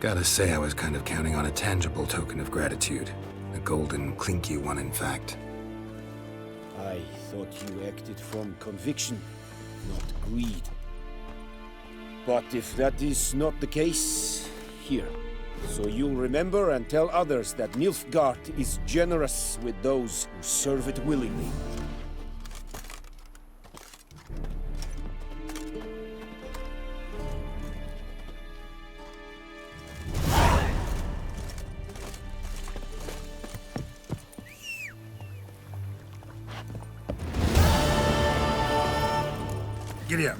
Gotta say, I was kind of counting on a tangible token of gratitude. A golden, clinky one, in fact. I thought you acted from conviction, not greed. But if that is not the case, here. So you'll remember and tell others that Nilfgaard is generous with those who serve it willingly. Giddy up.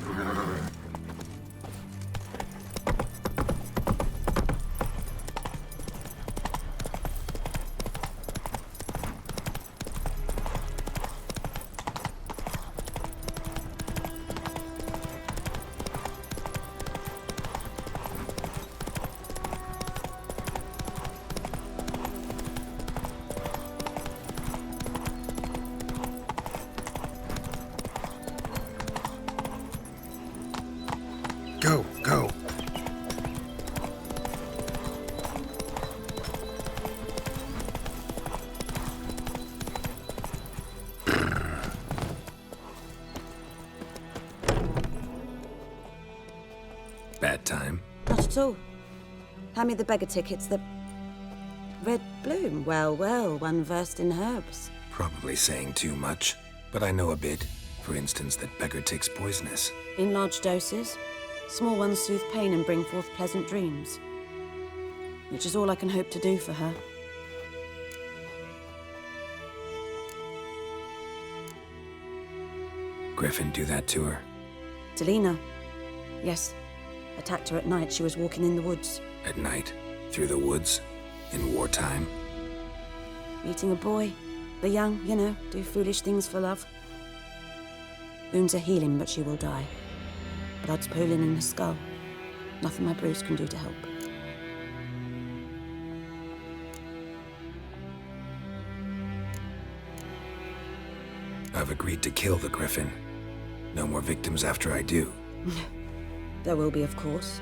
Go, go. Bad time? Not at all. Hand me the beggar tickets, the red bloom. Well, well, one versed in herbs. Probably saying too much, but I know a bit. For instance, that beggar tick's poisonous. In large doses. Small ones soothe pain and bring forth pleasant dreams. Which is all I can hope to do for her. Griffin do that to her? Delina. Yes. Attacked her at night. She was walking in the woods. At night? Through the woods? In wartime? Meeting a boy. The young, you know, do foolish things for love. Wounds are healing, but she will die. Blood's pooling in the skull. Nothing my bruise can do to help. I've agreed to kill the Griffin. No more victims after I do. There will be, of course.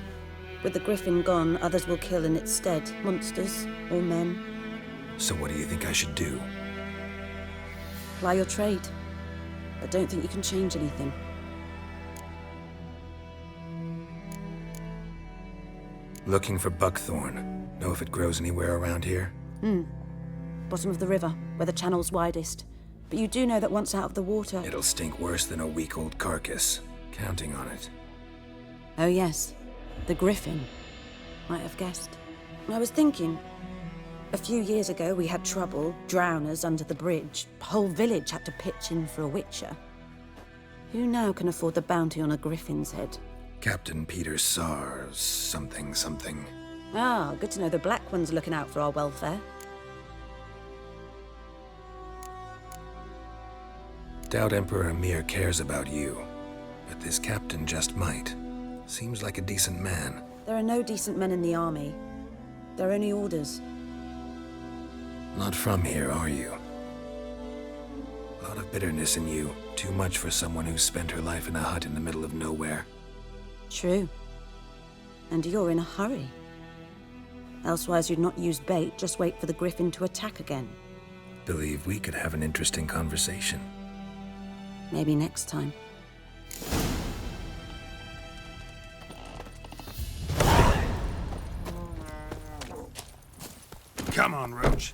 With the Griffin gone, others will kill in its stead. Monsters or men. So what do you think I should do? Ply your trade. But don't think you can change anything. Looking for buckthorn. Know if it grows anywhere around here? Bottom of the river, where the channel's widest. But you do know that once out of the water... It'll stink worse than a week-old carcass. Counting on it. Oh yes. The Griffin. Might have guessed. I was thinking, a few years ago we had trouble, drowners under the bridge. Whole village had to pitch in for a witcher. Who now can afford the bounty on a griffin's head? Captain Peter Sar, something. Ah, good to know the Black One's looking out for our welfare. Doubt Emperor Emir cares about you, but this captain just might. Seems like a decent man. There are no decent men in the army. They're only orders. Not from here, are you? A lot of bitterness in you. Too much for someone who spent her life in a hut in the middle of nowhere. True. And you're in a hurry. Elsewise you'd not use bait, just wait for the Griffin to attack again. Believe we could have an interesting conversation. Maybe next time. Come on, Roach.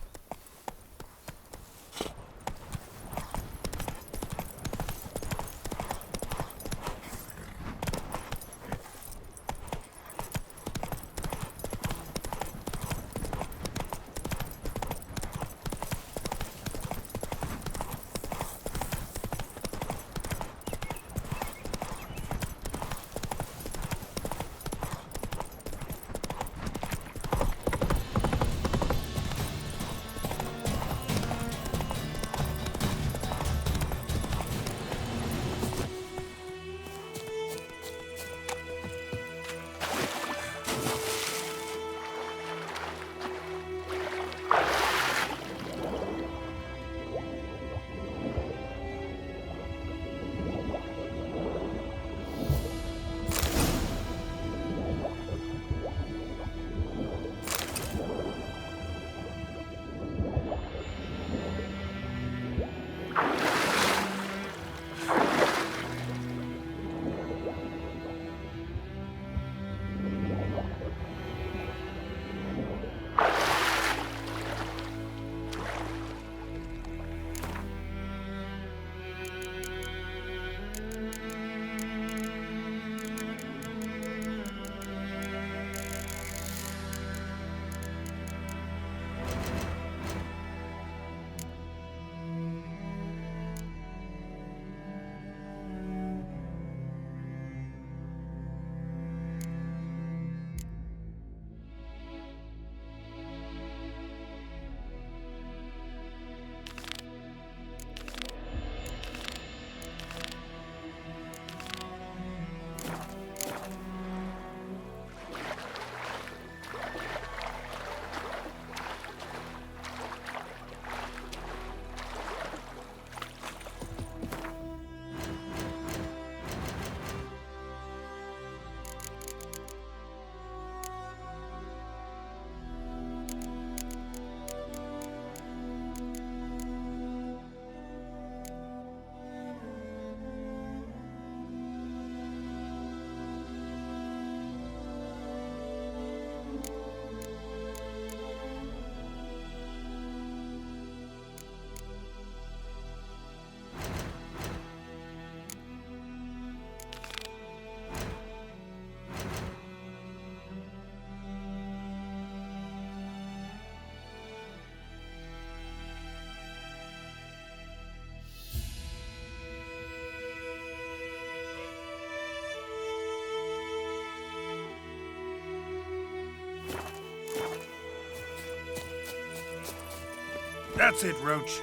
That's it, Roach.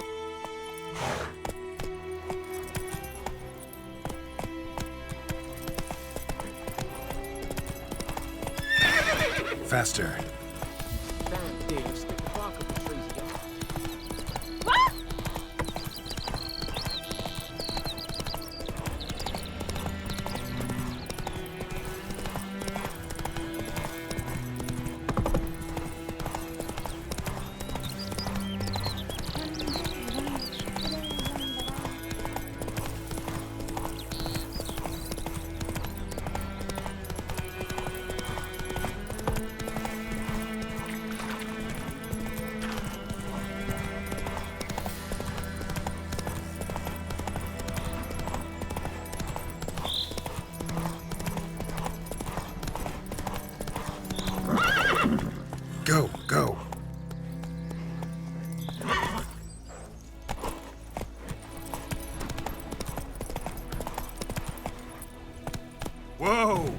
Faster. Whoa!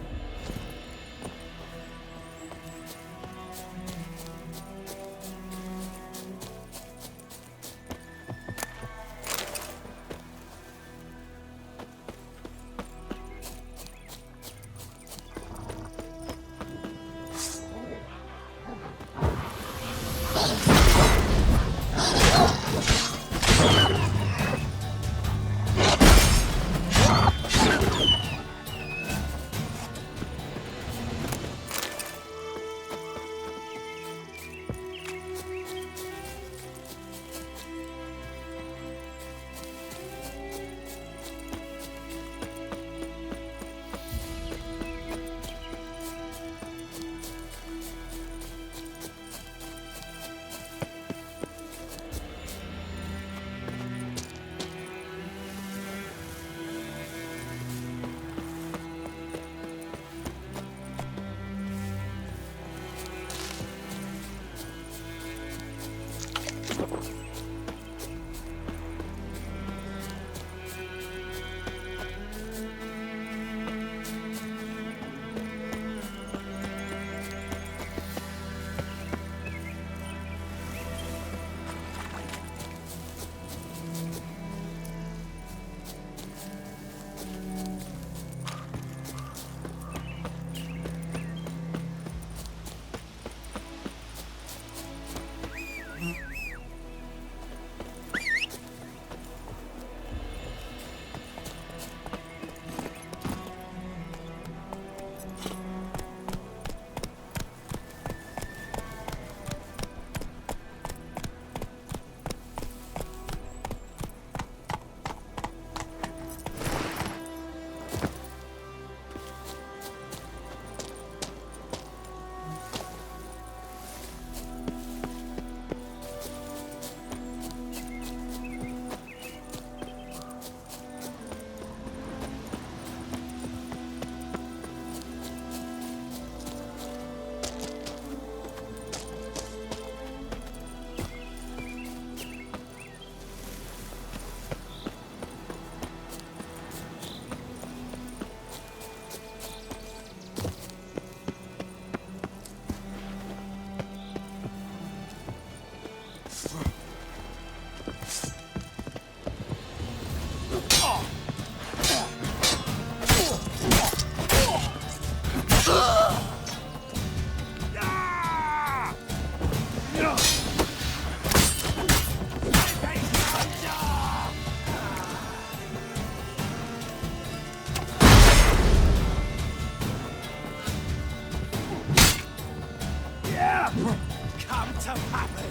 Come to Pappy!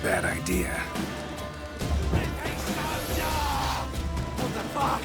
Bad idea. What the fuck?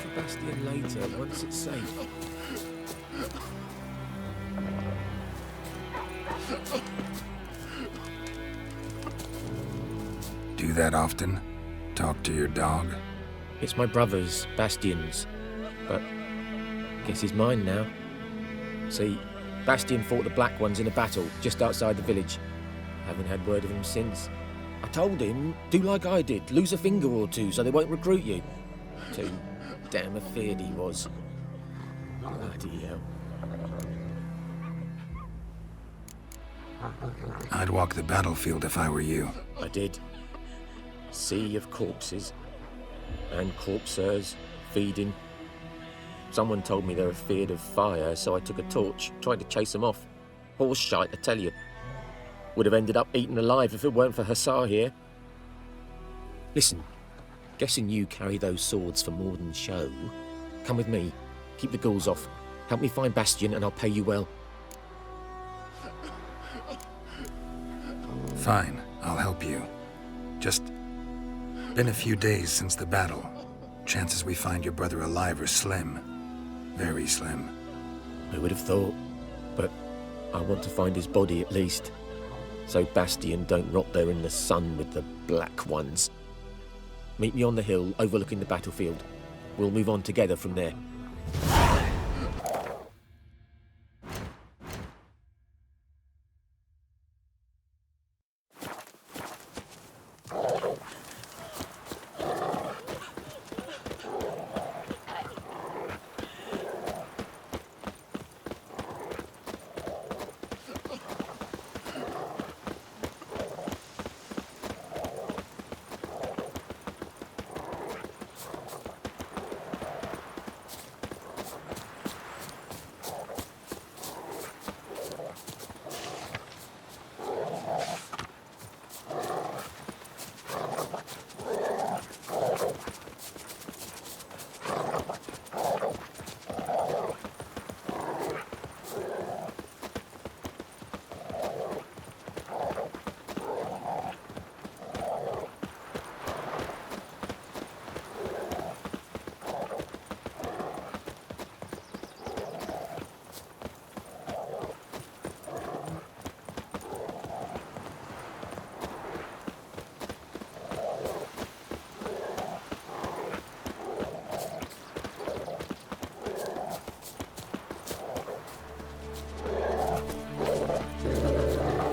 for Bastion later, once it's safe. Do that often? Talk to your dog? It's my brother's, Bastion's, but guess he's mine now. See, Bastion fought the Black Ones in a battle just outside the village. Haven't had word of him since. I told him, do like I did, lose a finger or two so they won't recruit you. Too damn afeard he was. Bloody hell. I'd walk the battlefield if I were you. I did. Sea of corpses. And corpsers, feeding. Someone told me they're afeard of fire, so I took a torch, tried to chase them off. Horse shite, I tell you. Would have ended up eaten alive if it weren't for Hussar here. Listen, guessing you carry those swords for more than show. Come with me, keep the ghouls off. Help me find Bastion and I'll pay you well. Fine, I'll help you. Just been a few days since the battle. Chances we find your brother alive are slim. Very slim. I would have thought, but I want to find his body at least. So Bastion don't rot there in the sun with the Black Ones. Meet me on the hill overlooking the battlefield. We'll move on together from there.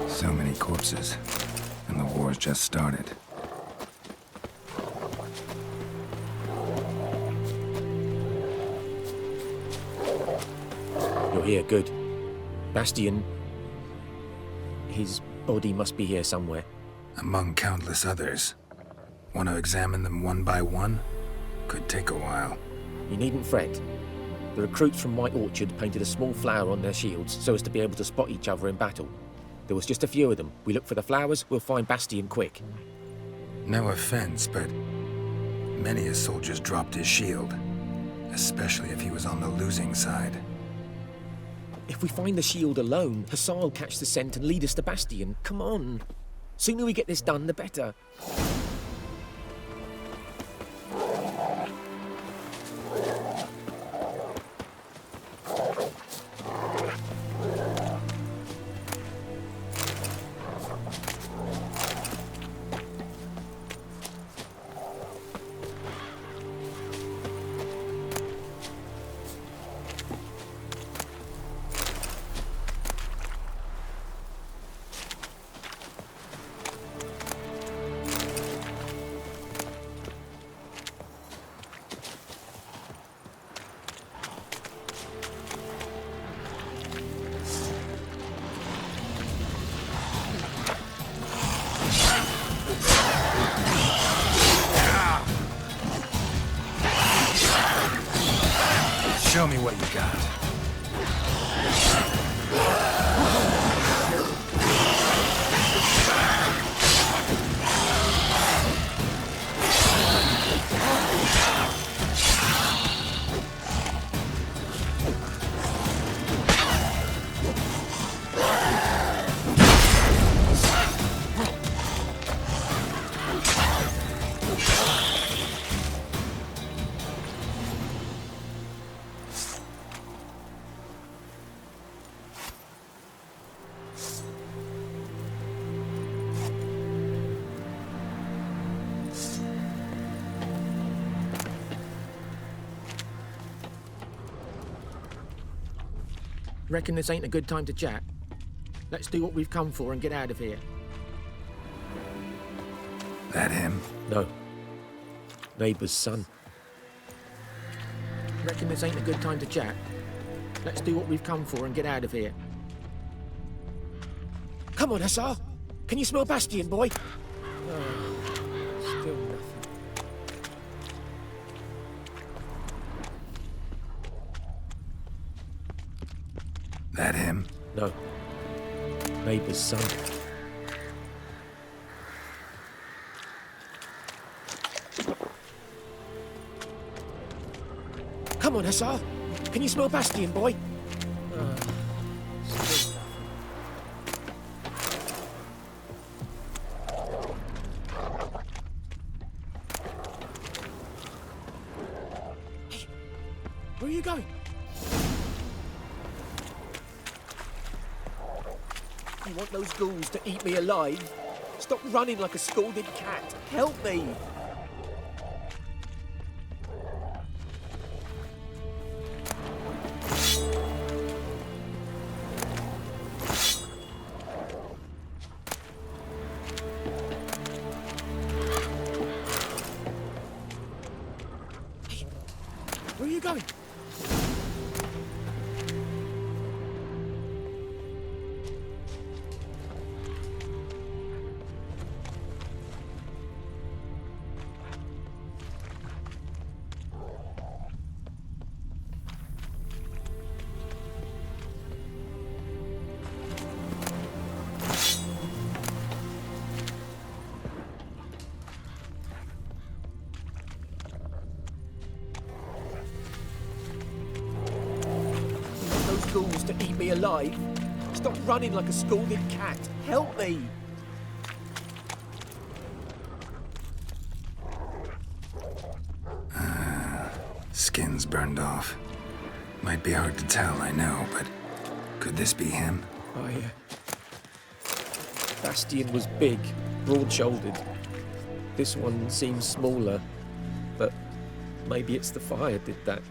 So many corpses, and the war's just started. You're here, good. Bastion... his body must be here somewhere. Among countless others. Want to examine them one by one? Could take a while. You needn't fret. The recruits from White Orchard painted a small flower on their shields so as to be able to spot each other in battle. There was just a few of them. We look for the flowers, we'll find Bastion quick. No offense, but many a soldier's dropped his shield. Especially if he was on the losing side. If we find the shield alone, Hussar will catch the scent and lead us to Bastion. Come on. Sooner we get this done, the better. Show me what you got. Reckon this ain't a good time to chat? Let's do what we've come for and get out of here. That him? No. Neighbour's son. Reckon this ain't a good time to chat? Let's do what we've come for and get out of here. Come on, Hussar! Can you smell Bastion, boy? Still nothing. That him? No. Neighbour's son. Come on, Hussar! Can you smell Bastion, boy? Hey, where are you going? You want those ghouls to eat me alive? Stop running like a scalded cat. Help me! Where are you going? Ghouls to eat me alive? Stop running like a scalded cat. Help me! Skin's burned off. Might be hard to tell, I know, but could this be him? Bastion was big, broad-shouldered. This one seems smaller, but maybe it's the fire did that.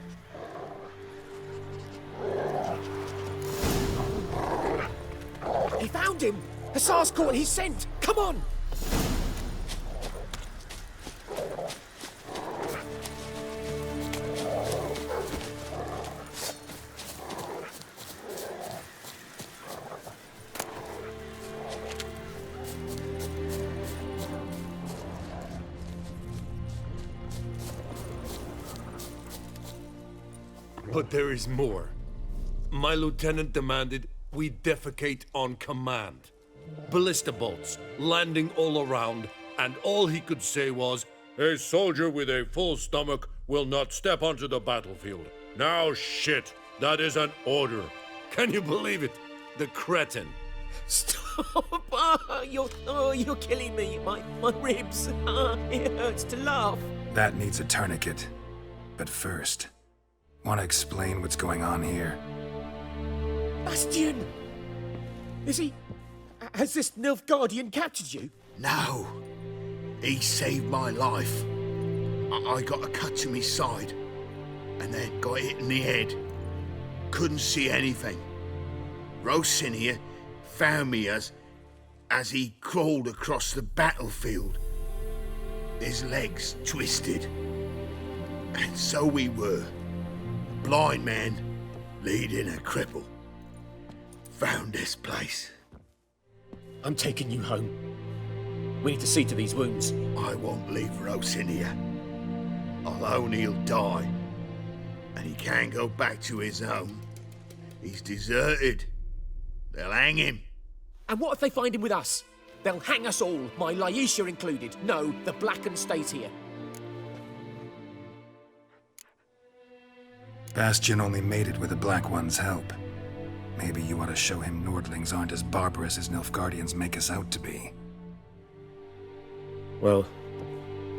He found him! Hussar's caught his scent! Come on! But there is more. My lieutenant demanded we defecate on command. Ballista bolts landing all around, and all he could say was, "A soldier with a full stomach will not step onto the battlefield." Now shit, that is an order. Can you believe it? The cretin. Stop! You're killing me. My ribs. It hurts to laugh. That needs a tourniquet. But first, want to explain what's going on here? Bastion! Is he... Has this Nilfgaardian captured you? No. He saved my life. I got a cut to my side, and then got hit in the head. Couldn't see anything. Rosin here found me as he crawled across the battlefield. His legs twisted. And so we were. A blind man leading a cripple. Found this place. I'm taking you home. We need to see to these wounds. I won't leave Rosin here. Alone he'll die. And he can't go back to his home. He's deserted. They'll hang him. And what if they find him with us? They'll hang us all, my Laisha included. No, the Blacken stays here. Bastion only made it with the Black One's help. Maybe you ought to show him Nordlings aren't as barbarous as Nilfgaardians make us out to be. Well,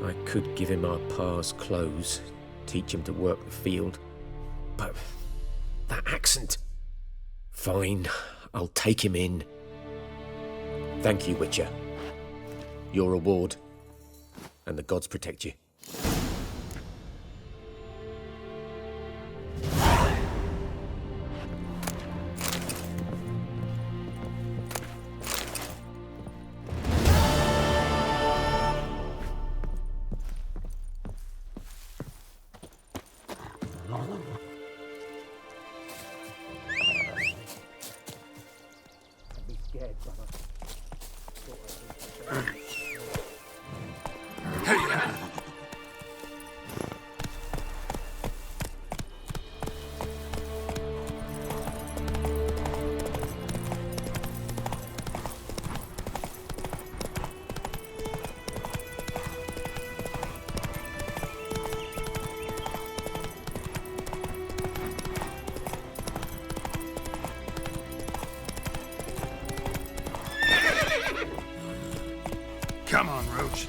I could give him our pa's clothes, teach him to work the field. But that accent... Fine, I'll take him in. Thank you, Witcher. Your reward. And the gods protect you. Be scared, brother. Come on, Roach.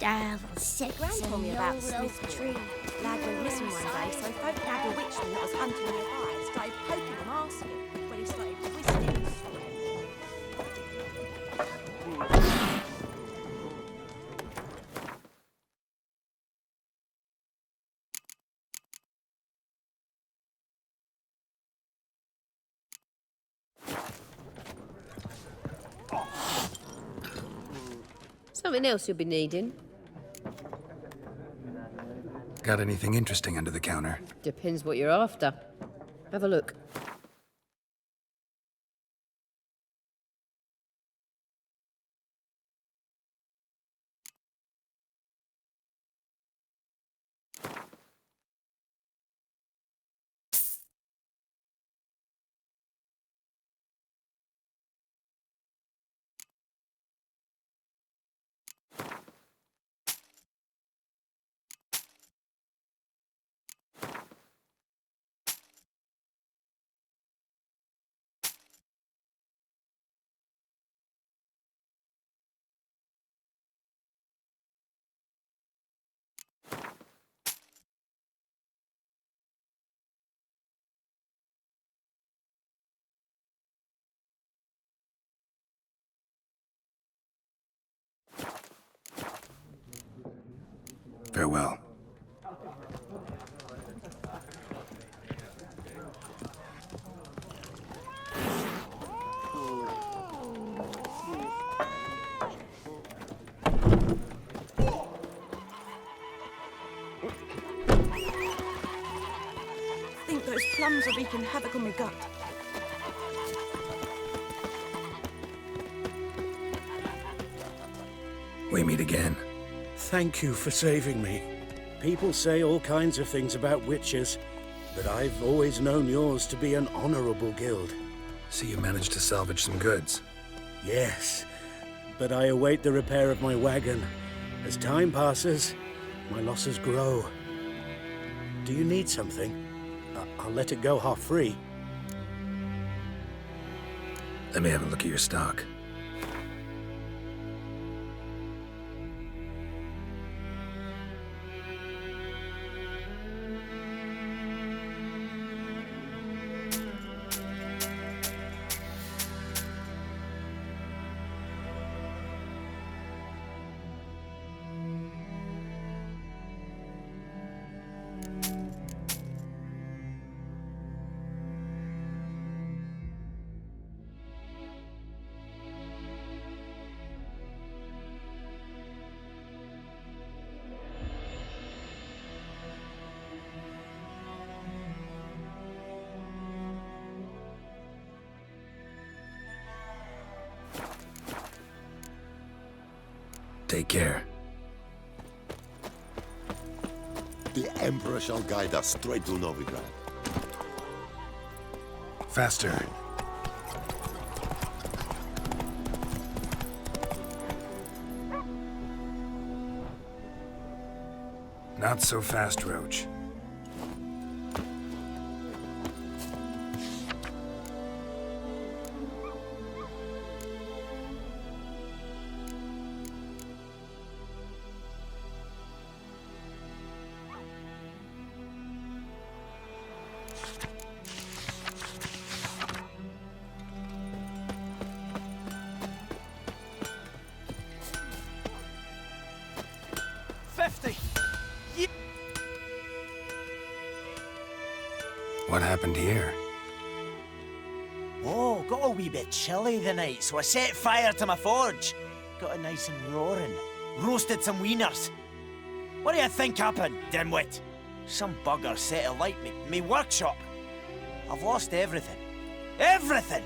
Devil sick. Gran told me about Smith's tree. Lad went missing one day, so folk had a witchman that was hunting nearby started poking him, asking when he started twisting and swearing. Something else you'll be needing. Got anything interesting under the counter? Depends what you're after. Have a look. Farewell. think those plums are wreaking havoc on my gut. We meet again. Thank you for saving me. People say all kinds of things about witches, but I've always known yours to be an honorable guild. So you managed to salvage some goods? Yes, but I await the repair of my wagon. As time passes, my losses grow. Do you need something? I'll let it go half-free. Let me have a look at your stock. Take care. The Emperor shall guide us straight to Novigrad. Faster. Not so fast, Roach. What happened here? Oh, got a wee bit chilly the night, so I set fire to my forge. Got it nice and roaring. Roasted some wieners. What do you think happened, dimwit? Some bugger set alight me workshop. I've lost everything. Everything!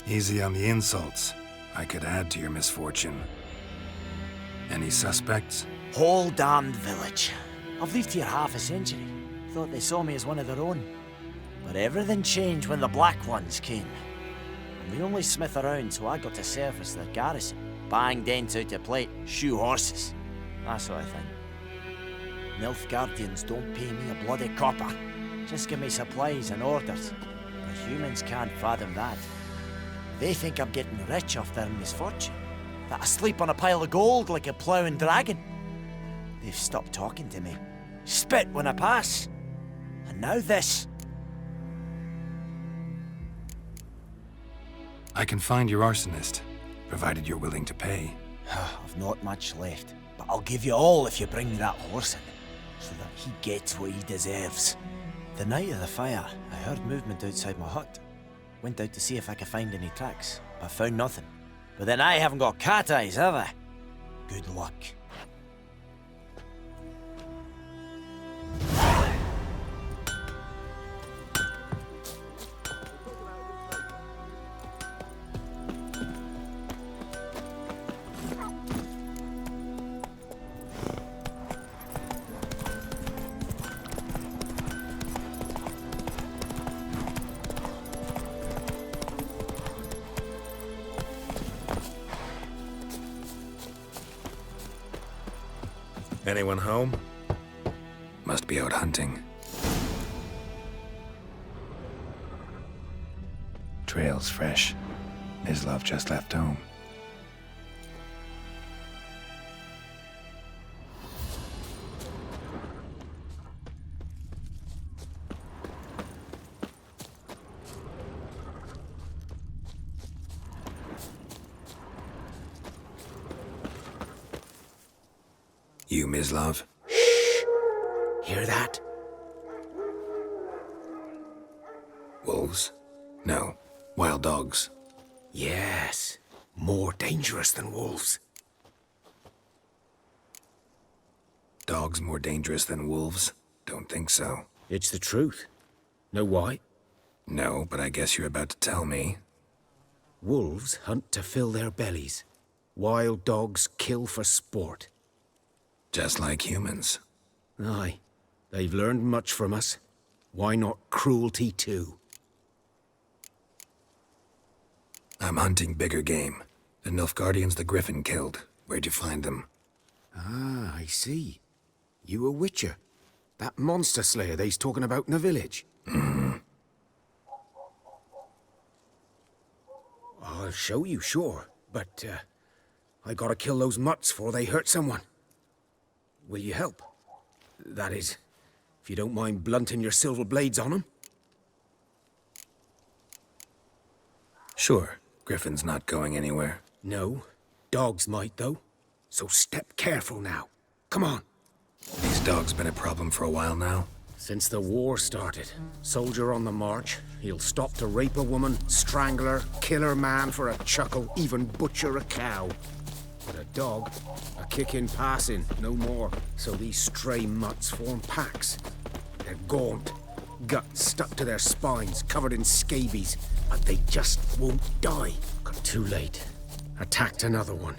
Easy on the insults. I could add to your misfortune. Any suspects? Whole damned village. I've lived here half a century. Thought they saw me as one of their own. But everything changed when the Black Ones came. I'm the only smith around, so I got to service their garrison. Bang dents out to plate, shoe horses. That sort of thing. Nilfgaardians don't pay me a bloody copper. Just give me supplies and orders. But humans can't fathom that. They think I'm getting rich off their misfortune. That I sleep on a pile of gold like a ploughing dragon. They've stopped talking to me. Spit when I pass. And now this. I can find your arsonist, provided you're willing to pay. I've not much left, but I'll give you all if you bring me that horse in, so that he gets what he deserves. The night of the fire, I heard movement outside my hut. Went out to see if I could find any tracks, but found nothing. But then I haven't got cat eyes, have I? Good luck. Anyone home? Must be out hunting. Trail's fresh. Mislav just left home. You, Mislav? Hear that? Wolves? No. Wild dogs. Yes. More dangerous than wolves. Dogs more dangerous than wolves? Don't think so. It's the truth. Know why? No, but I guess you're about to tell me. Wolves hunt to fill their bellies. Wild dogs kill for sport. Just like humans. Aye. They've learned much from us. Why not cruelty too? I'm hunting bigger game. The Nilfgaardians the Griffin killed. Where'd you find them? Ah, I see. You a witcher. That monster slayer they's talking about in the village. I'll show you, sure. But, I gotta kill those mutts before they hurt someone. Will you help? That is, if you don't mind blunting your silver blades on them. Sure. Griffin's not going anywhere. No. Dogs might, though. So step careful now. Come on. These dogs been a problem for a while now? Since the war started. Soldier on the march. He'll stop to rape a woman, strangle her, kill her man for a chuckle, even butcher a cow. But a dog, a kicking passing, no more. So these stray mutts form packs. They're gaunt, guts stuck to their spines, covered in scabies, but they just won't die. Got too late. Attacked another one.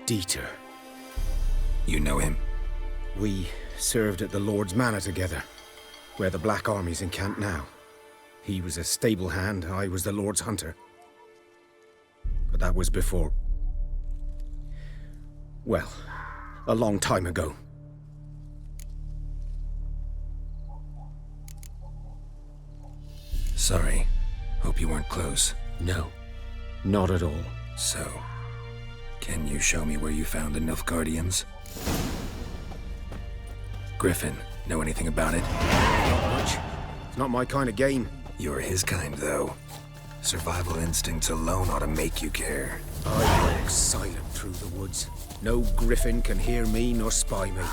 Dieter. You know him? We served at the Lord's Manor together, where the Black Army's encamped now. He was a stable hand, I was the Lord's hunter. But that was before... well, a long time ago. Sorry. Hope you weren't close. No, not at all. So, can you show me where you found the Nilfgaardians? Griffin, know anything about it? Not much. It's not my kind of game. You're his kind, though. Survival instincts alone ought to make you care. I walk silent through the woods. No griffin can hear me nor spy me.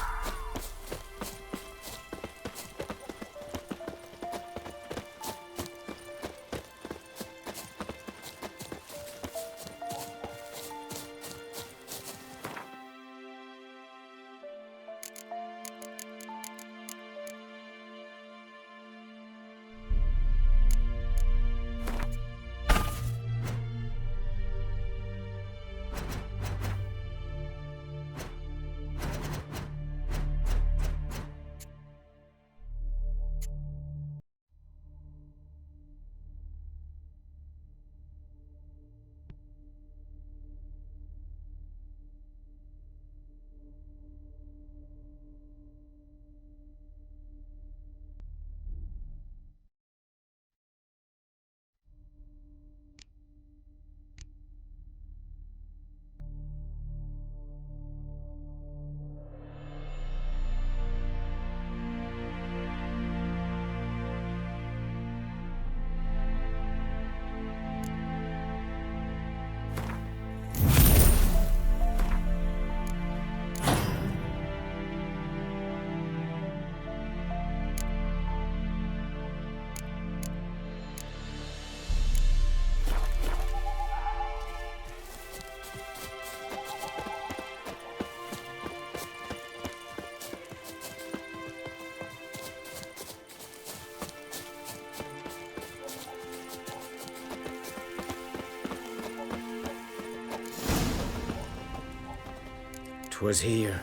Was here.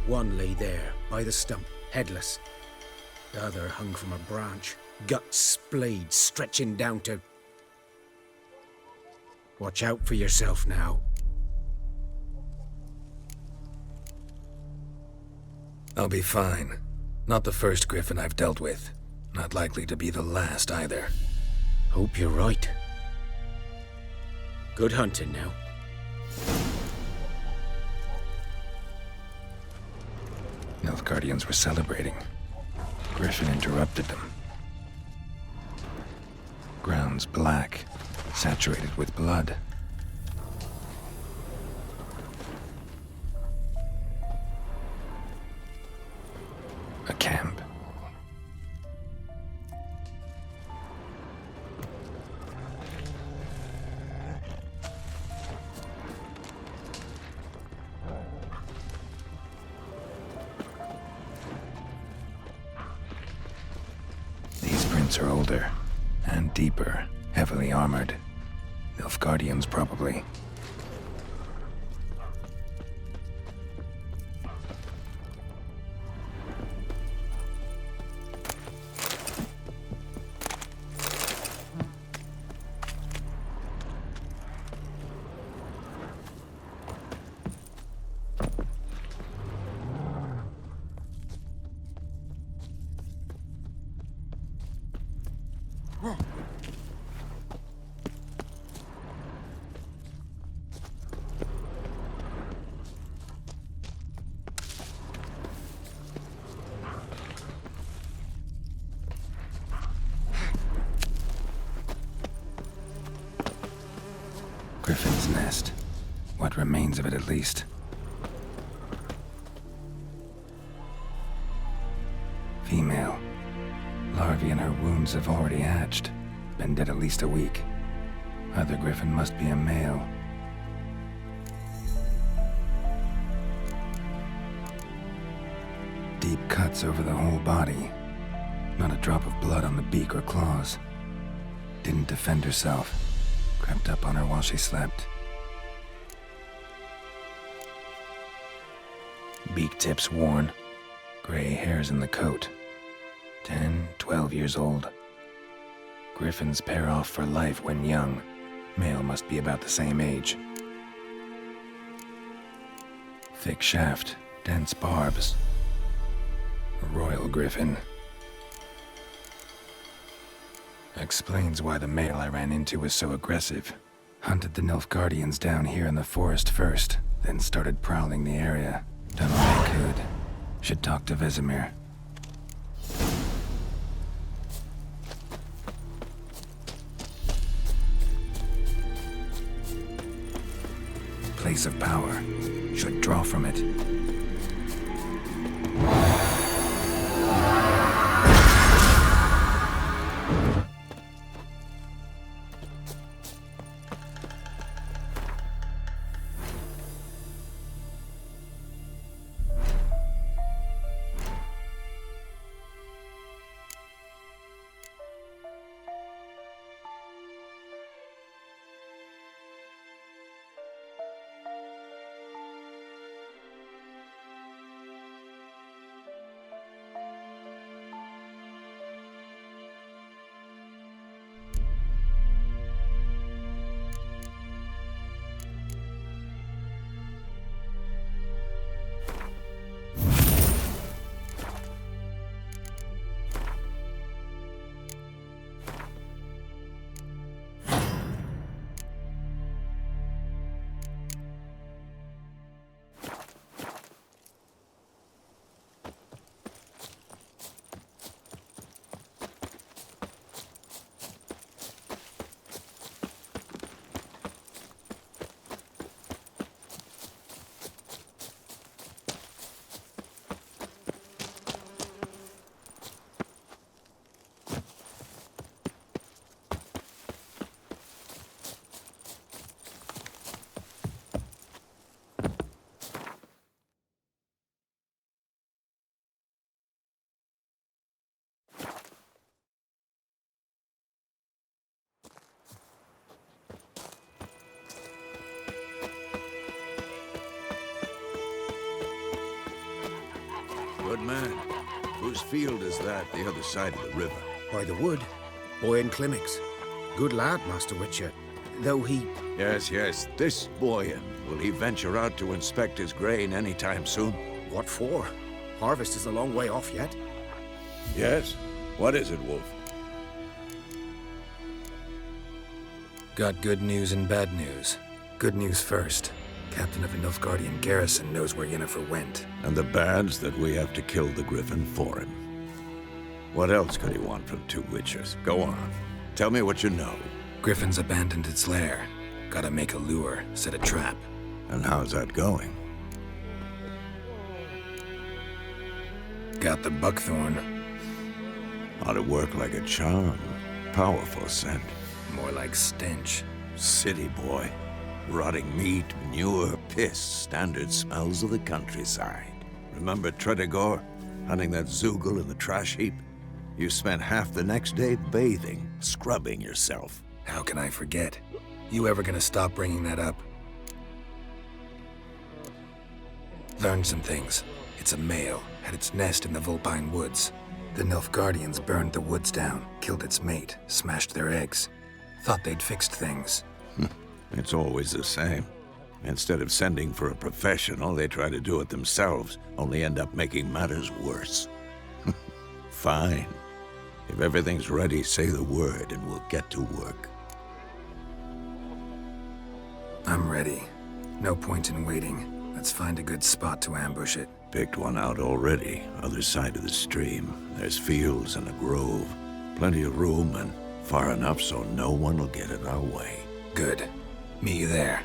One lay there, by the stump, headless. The other hung from a branch, guts splayed, stretching down to... Watch out for yourself now. I'll be fine. Not the first griffin I've dealt with. Not likely to be the last either. Hope you're right. Good hunting now. Nilfgaardians were celebrating. Griffin interrupted them. Ground's black, saturated with blood. A camp. These prints are older and deeper, heavily armored. Nilfgaardians, probably. Griffin's nest. What remains of it, at least. Female. Larvae in her wounds have already hatched. Been dead at least a week. Other griffin must be a male. Deep cuts over the whole body. Not a drop of blood on the beak or claws. Didn't defend herself. Crept up on her while she slept. Beak tips worn. Gray hairs in the coat. 10, 12 years old. Griffins pair off for life when young. Male must be about the same age. Thick shaft, dense barbs. A royal griffin. Explains why the male I ran into was so aggressive. Hunted the Nilfgaardians down here in the forest first, then started prowling the area. Done all I could. Should talk to Vesemir. Place of power. Should draw from it. Good man. Whose field is that, the other side of the river? By the wood. Boy in Climmix. Good lad, Master Witcher. Though he... Yes, yes. This boy, will he venture out to inspect his grain any time soon? What for? Harvest is a long way off yet. Yes? What is it, Wolf? Got good news and bad news. Good news first. Captain of a Nilfgaardian garrison knows where Yennefer went. And the bad's that we have to kill the Griffin for him. What else could he want from two Witchers? Go on. Tell me what you know. Griffin's abandoned its lair. Gotta make a lure, set a trap. And how's that going? Got the buckthorn. Ought to work like a charm. Powerful scent. More like stench. City boy. Rotting meat, manure, piss. Standard smells of the countryside. Remember Tredegor? Hunting that Zoogle in the trash heap? You spent half the next day bathing, scrubbing yourself. How can I forget? You ever gonna stop bringing that up? Learned some things. It's a male, had its nest in the Vulpine Woods. The Nilfgaardians burned the woods down, killed its mate, smashed their eggs. Thought they'd fixed things. It's always the same. Instead of sending for a professional, they try to do it themselves, only end up making matters worse. Fine. If everything's ready, say the word and we'll get to work. I'm ready. No point in waiting. Let's find a good spot to ambush it. Picked one out already, other side of the stream. There's fields and a grove. Plenty of room and far enough so no one will get in our way. Good. Meet you there.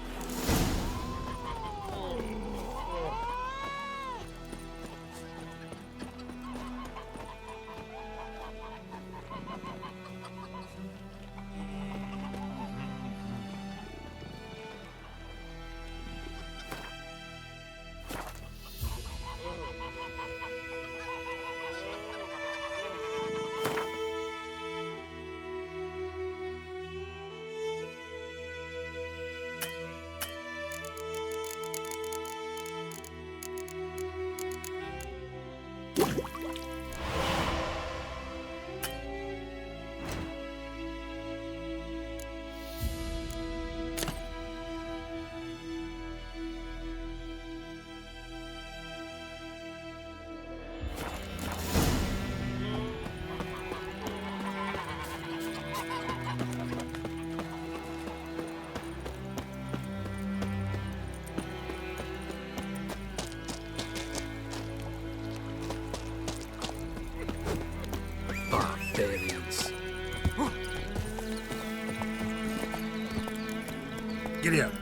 Barbarians. Giddy up.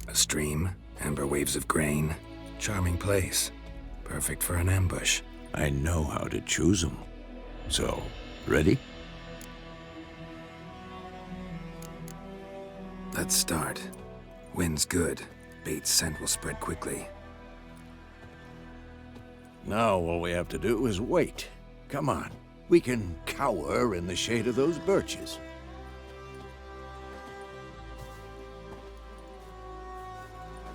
A stream, amber waves of grain. Charming place. Perfect for an ambush. I know how to choose them. So, ready? Let's start. Wind's good. Bait's scent will spread quickly. Now all we have to do is wait. Come on. We can cower in the shade of those birches.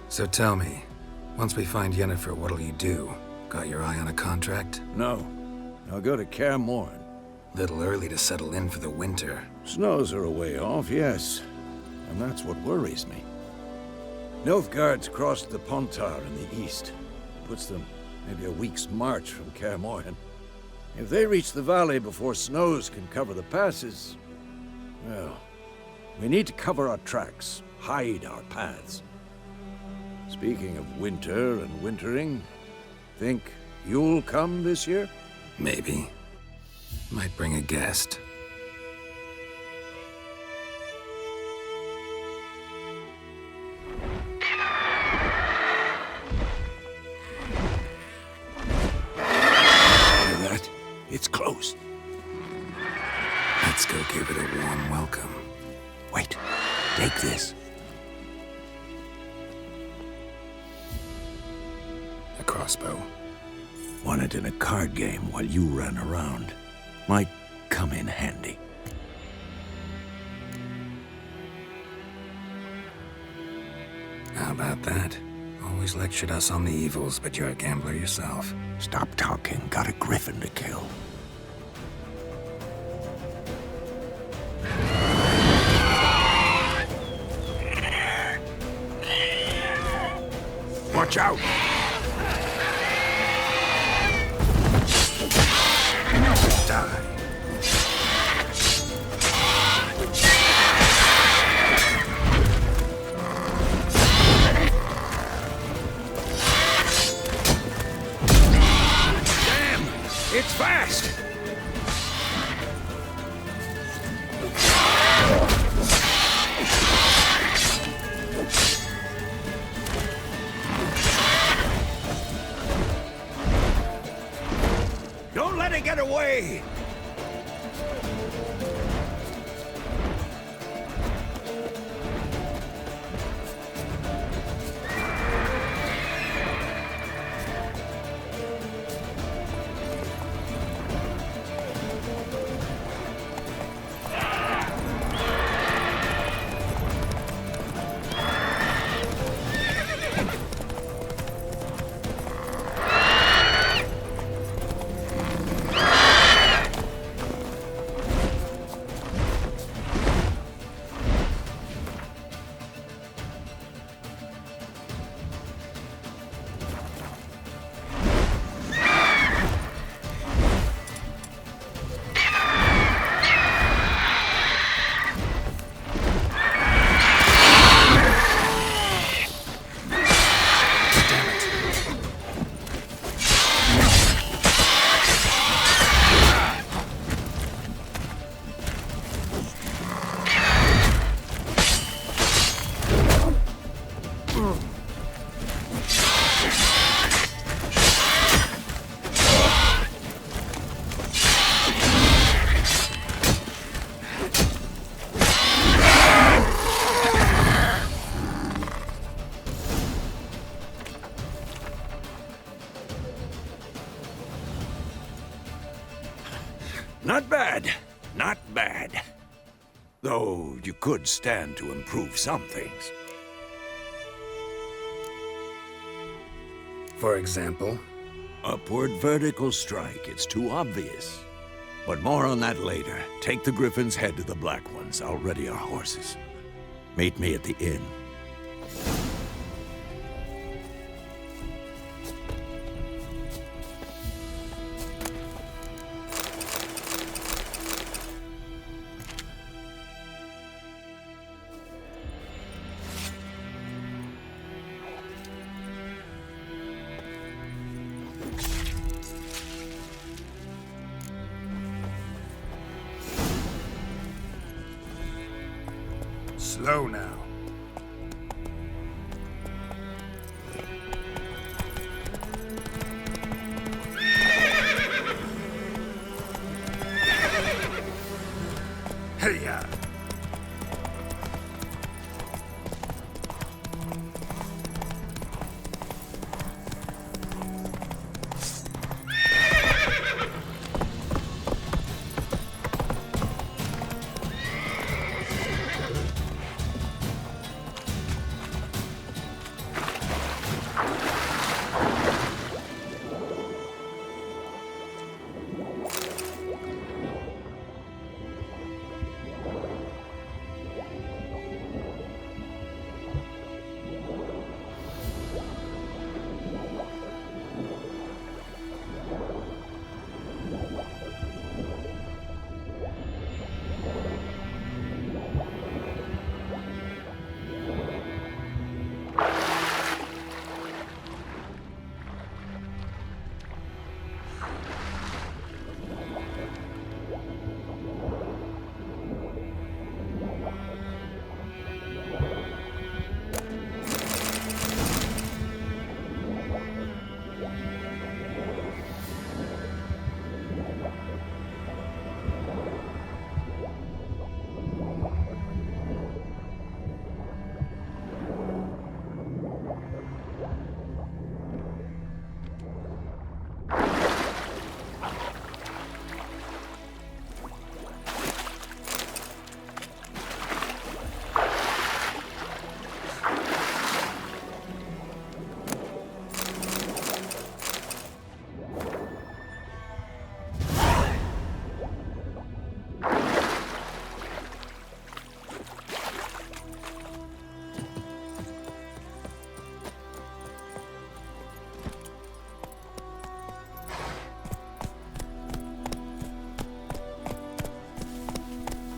So tell me, once we find Yennefer, what'll you do? Got your eye on a contract? No. I'll go to Kaer Morhen. Little early to settle in for the winter. Snows are a way off, yes. And that's what worries me. Nilfgaard's crossed the Pontar in the east. Puts them maybe a week's march from Kaer Morhen. If they reach the valley before snows can cover the passes, well, we need to cover our tracks, hide our paths. Speaking of winter and wintering, think you'll come this year? Maybe. Might bring a guest. Hear that? It's close. Let's go give it a warm welcome. Wait, take this. A crossbow. Won it in a card game while you ran around. Might come in handy. How about that? Always lectured us on the evils, but you're a gambler yourself. Stop talking. Got a griffin to kill. Watch out! Die. It's fast! Don't let it get away! Not bad. Not bad. Though you could stand to improve some things. For example? Upward vertical strike. It's too obvious. But more on that later. Take the Griffin's head to the Black Ones. I'll ready our horses. Meet me at the inn. Slow now. Hey-ya!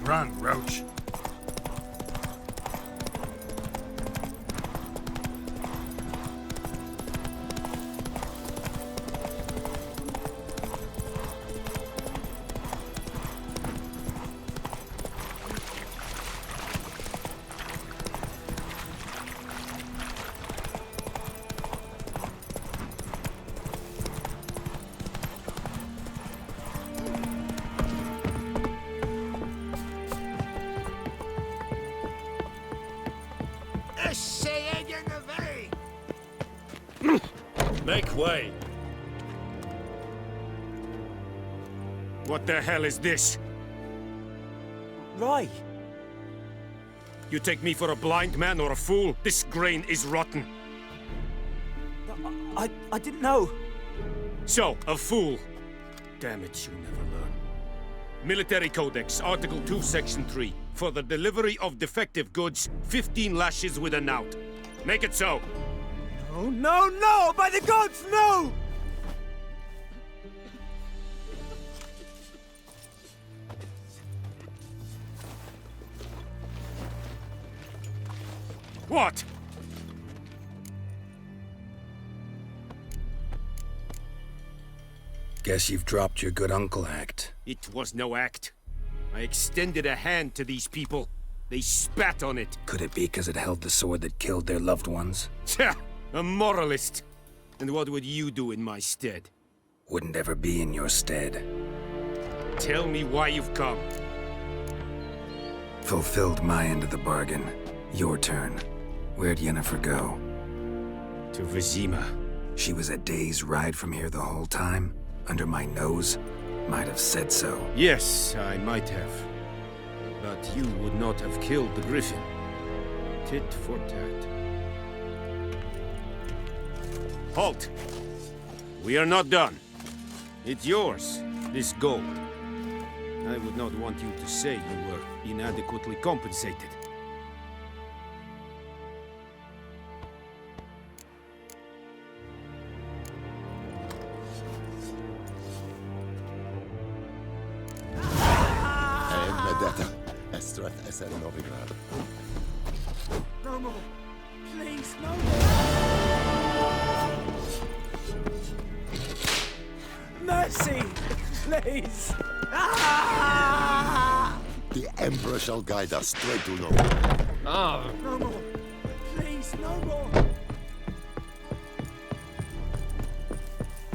Run, Roach. Make way! What the hell is this? Right. You take me for a blind man or a fool? This grain is rotten. I didn't know. So, a fool. Damn it, you never learn. Military Codex, Article 2, Section 3. For the delivery of defective goods, 15 lashes with a knout. Make it so. Oh, no, no! By the gods, no! What? Guess you've dropped your good uncle act. It was no act. I extended a hand to these people. They spat on it. Could it be because it held the sword that killed their loved ones? Tja! A moralist. And what would you do in my stead? Wouldn't ever be in your stead. Tell me why you've come. Fulfilled my end of the bargain. Your turn. Where'd Yennefer go? To Vizima. She was a day's ride from here the whole time? Under my nose? Might have said so. Yes, I might have. But you would not have killed the griffin. Tit for tat. Halt! We are not done. It's yours, this gold. I would not want you to say you were inadequately compensated. No more. Please, no more. Mercy! Please! Ah! The Emperor shall guide us straight to Lord. No more. Please, no more.